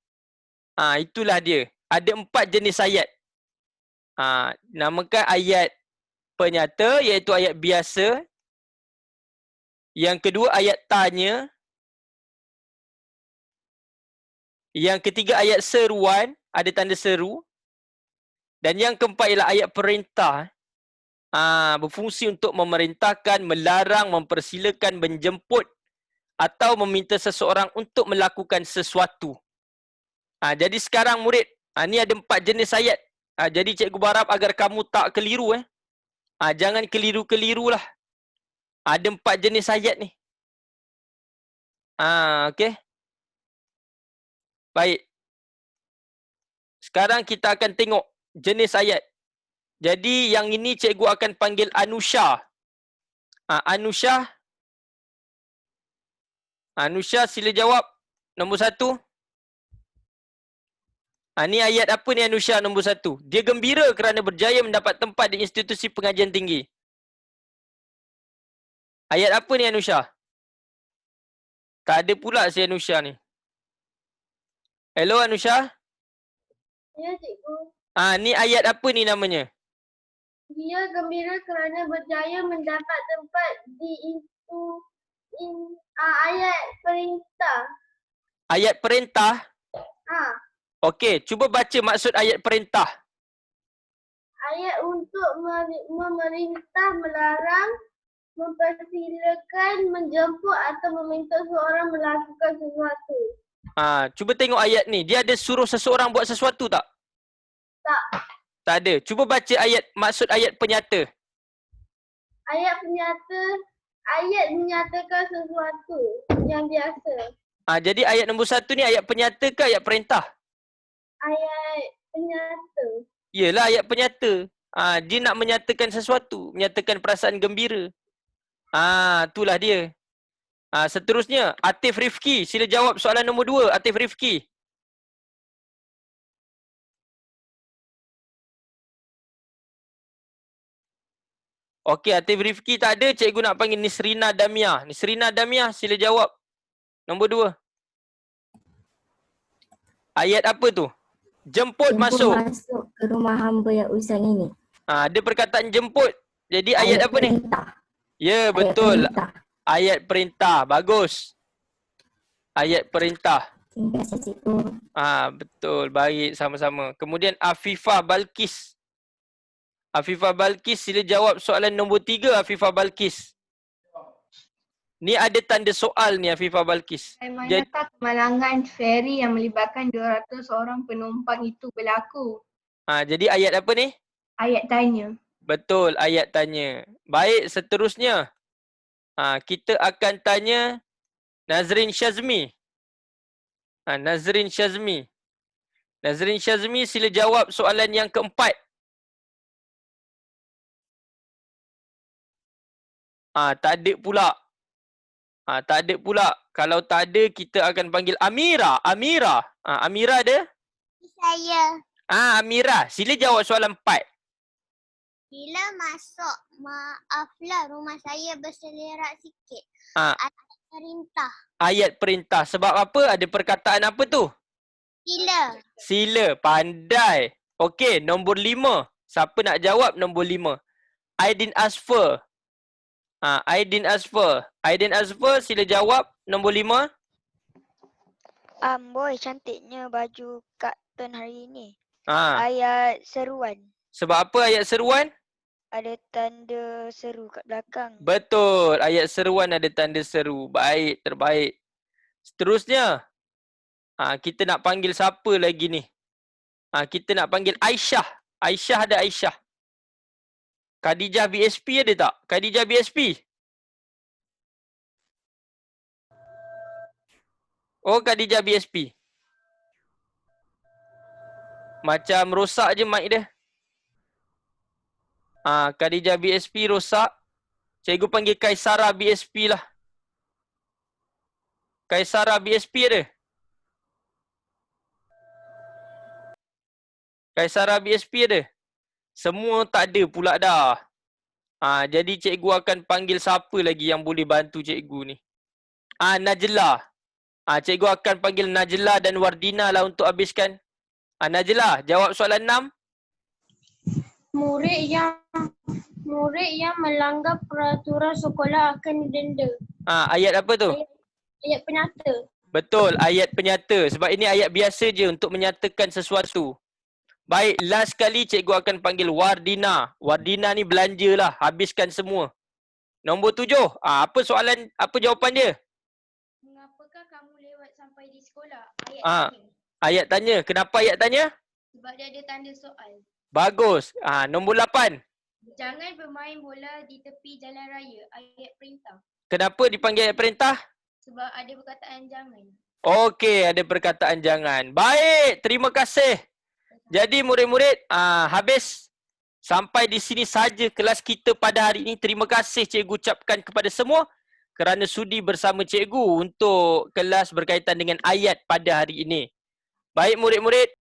Itulah dia. Ada 4 jenis ayat. Namakan ayat penyata, iaitu ayat biasa. Yang kedua ayat tanya. Yang ketiga ayat seruan, ada tanda seru. Dan yang keempat ialah ayat perintah. Berfungsi untuk memerintahkan, melarang, mempersilakan, menjemput atau meminta seseorang untuk melakukan sesuatu. Jadi sekarang murid, ni ada 4 jenis ayat. Jadi cikgu berharap agar kamu tak keliru. Jangan keliru-keliru lah. Ada 4 jenis ayat ni. Okey. Baik. Sekarang kita akan tengok jenis ayat. Jadi yang ini cikgu akan panggil Anusha. Anusha. Anusha sila jawab. Nombor 1. Ni ayat apa ni Anusha nombor 1? Dia gembira kerana berjaya mendapat tempat di institusi pengajian tinggi. Ayat apa ni Anusha? Tak ada pula si Anusha ni. Hello Anusha? Ya, cikgu. Ni ayat apa ni namanya? Dia gembira kerana berjaya mendapat tempat di ayat perintah. Ayat perintah. Ah, Okey, cuba baca maksud ayat perintah. ayat untuk memerintah, melarang, mempersilakan, menjemput atau meminta seseorang melakukan sesuatu. Cuba tengok ayat ni. Dia ada suruh seseorang buat sesuatu tak? Tak. Tak ada. Cuba baca ayat maksud ayat penyata. Ayat menyatakan sesuatu yang biasa. Jadi ayat nombor 1 ni ayat penyata ke ayat perintah? Ayat penyata. Yelah ayat penyata. Dia nak menyatakan sesuatu. Menyatakan perasaan gembira. Itulah dia. Seterusnya, Atif Rifki. Sila jawab soalan nombor 2, Atif Rifki. Okey, Atif Rifki tak ada. Cikgu nak panggil Nisrina Damiah. Nisrina Damiah, sila jawab. Nombor 2. Ayat apa tu? Jemput masuk. Masuk ke rumah hamba yang usang ini. Ada perkataan jemput. Jadi ayat apa ni? Ya, betul. Ayat perintah. Bagus. Ayat perintah. Terima kasih cikgu. Betul. Baik, sama-sama. Kemudian Afifah Balkis. Afifah Balkis, sila jawab soalan nombor 3, Afifah Balkis. Ni ada tanda soal ni, Afifah Balkis. Manakah kemalangan feri yang melibatkan 200 orang penumpang itu berlaku? Jadi ayat apa ni? Ayat tanya. Betul, ayat tanya. Baik, seterusnya. Kita akan tanya Nazrin Syazmi. Nazrin Syazmi. Nazrin Syazmi, sila jawab soalan yang keempat. Tak ada pula. Tak ada pula. Kalau tak ada, kita akan panggil Amira. Amira. Amira ada? Saya. Amira. Sila jawab soalan 4. Bila masuk, maaflah rumah saya berselerak sikit. Ayat perintah. Ayat perintah. Sebab apa? Ada perkataan apa tu? Sila. Sila. Pandai. Okey, nombor 5. Siapa nak jawab nombor 5? Aidin Asfer. Aidin Asfer. Aidin Asfer, sila jawab nombor 5. Boy, cantiknya baju Kak Tan hari ini. Ayat seruan. Sebab apa ayat seruan? Ada tanda seru kat belakang. Betul. Ayat seruan ada tanda seru. Baik, terbaik. Seterusnya. Kita nak panggil siapa lagi ni? Kita nak panggil Aisyah. Aisyah ada Aisyah. Khadijah BSP ada tak? Khadijah BSP? Oh, Khadijah BSP. Macam rosak je mic dia. Khadijah BSP rosak. Cikgu panggil Kaisara BSP lah. Kaisara BSP ada? Kaisara BSP ada? Semua tak ada pula dah. Jadi cikgu akan panggil siapa lagi yang boleh bantu cikgu ni. Najla. Cikgu akan panggil Najla dan Wardina lah untuk habiskan. Najla, jawab soalan 6. Murid yang melanggar peraturan sekolah akan didenda. Ayat apa tu? Ayat penyata. Betul, ayat penyata. Sebab ini ayat biasa je untuk menyatakan sesuatu. Baik, last kali cikgu akan panggil Wardina. Wardina ni belanjalah, habiskan semua. Nombor 7. Apa soalan, apa jawapan dia? Mengapakah kamu lewat sampai di sekolah? Ayat tanya. Kenapa ayat tanya? Sebab dia ada tanda soal. Bagus. Nombor 8. Jangan bermain bola di tepi jalan raya. Ayat perintah. Kenapa dipanggil ayat perintah? Sebab ada perkataan jangan. Okey, ada perkataan jangan. Baik, terima kasih. Jadi murid-murid, habis. Sampai di sini saja kelas kita pada hari ini. Terima kasih cikgu ucapkan kepada semua kerana sudi bersama cikgu untuk kelas berkaitan dengan ayat pada hari ini. Baik murid-murid.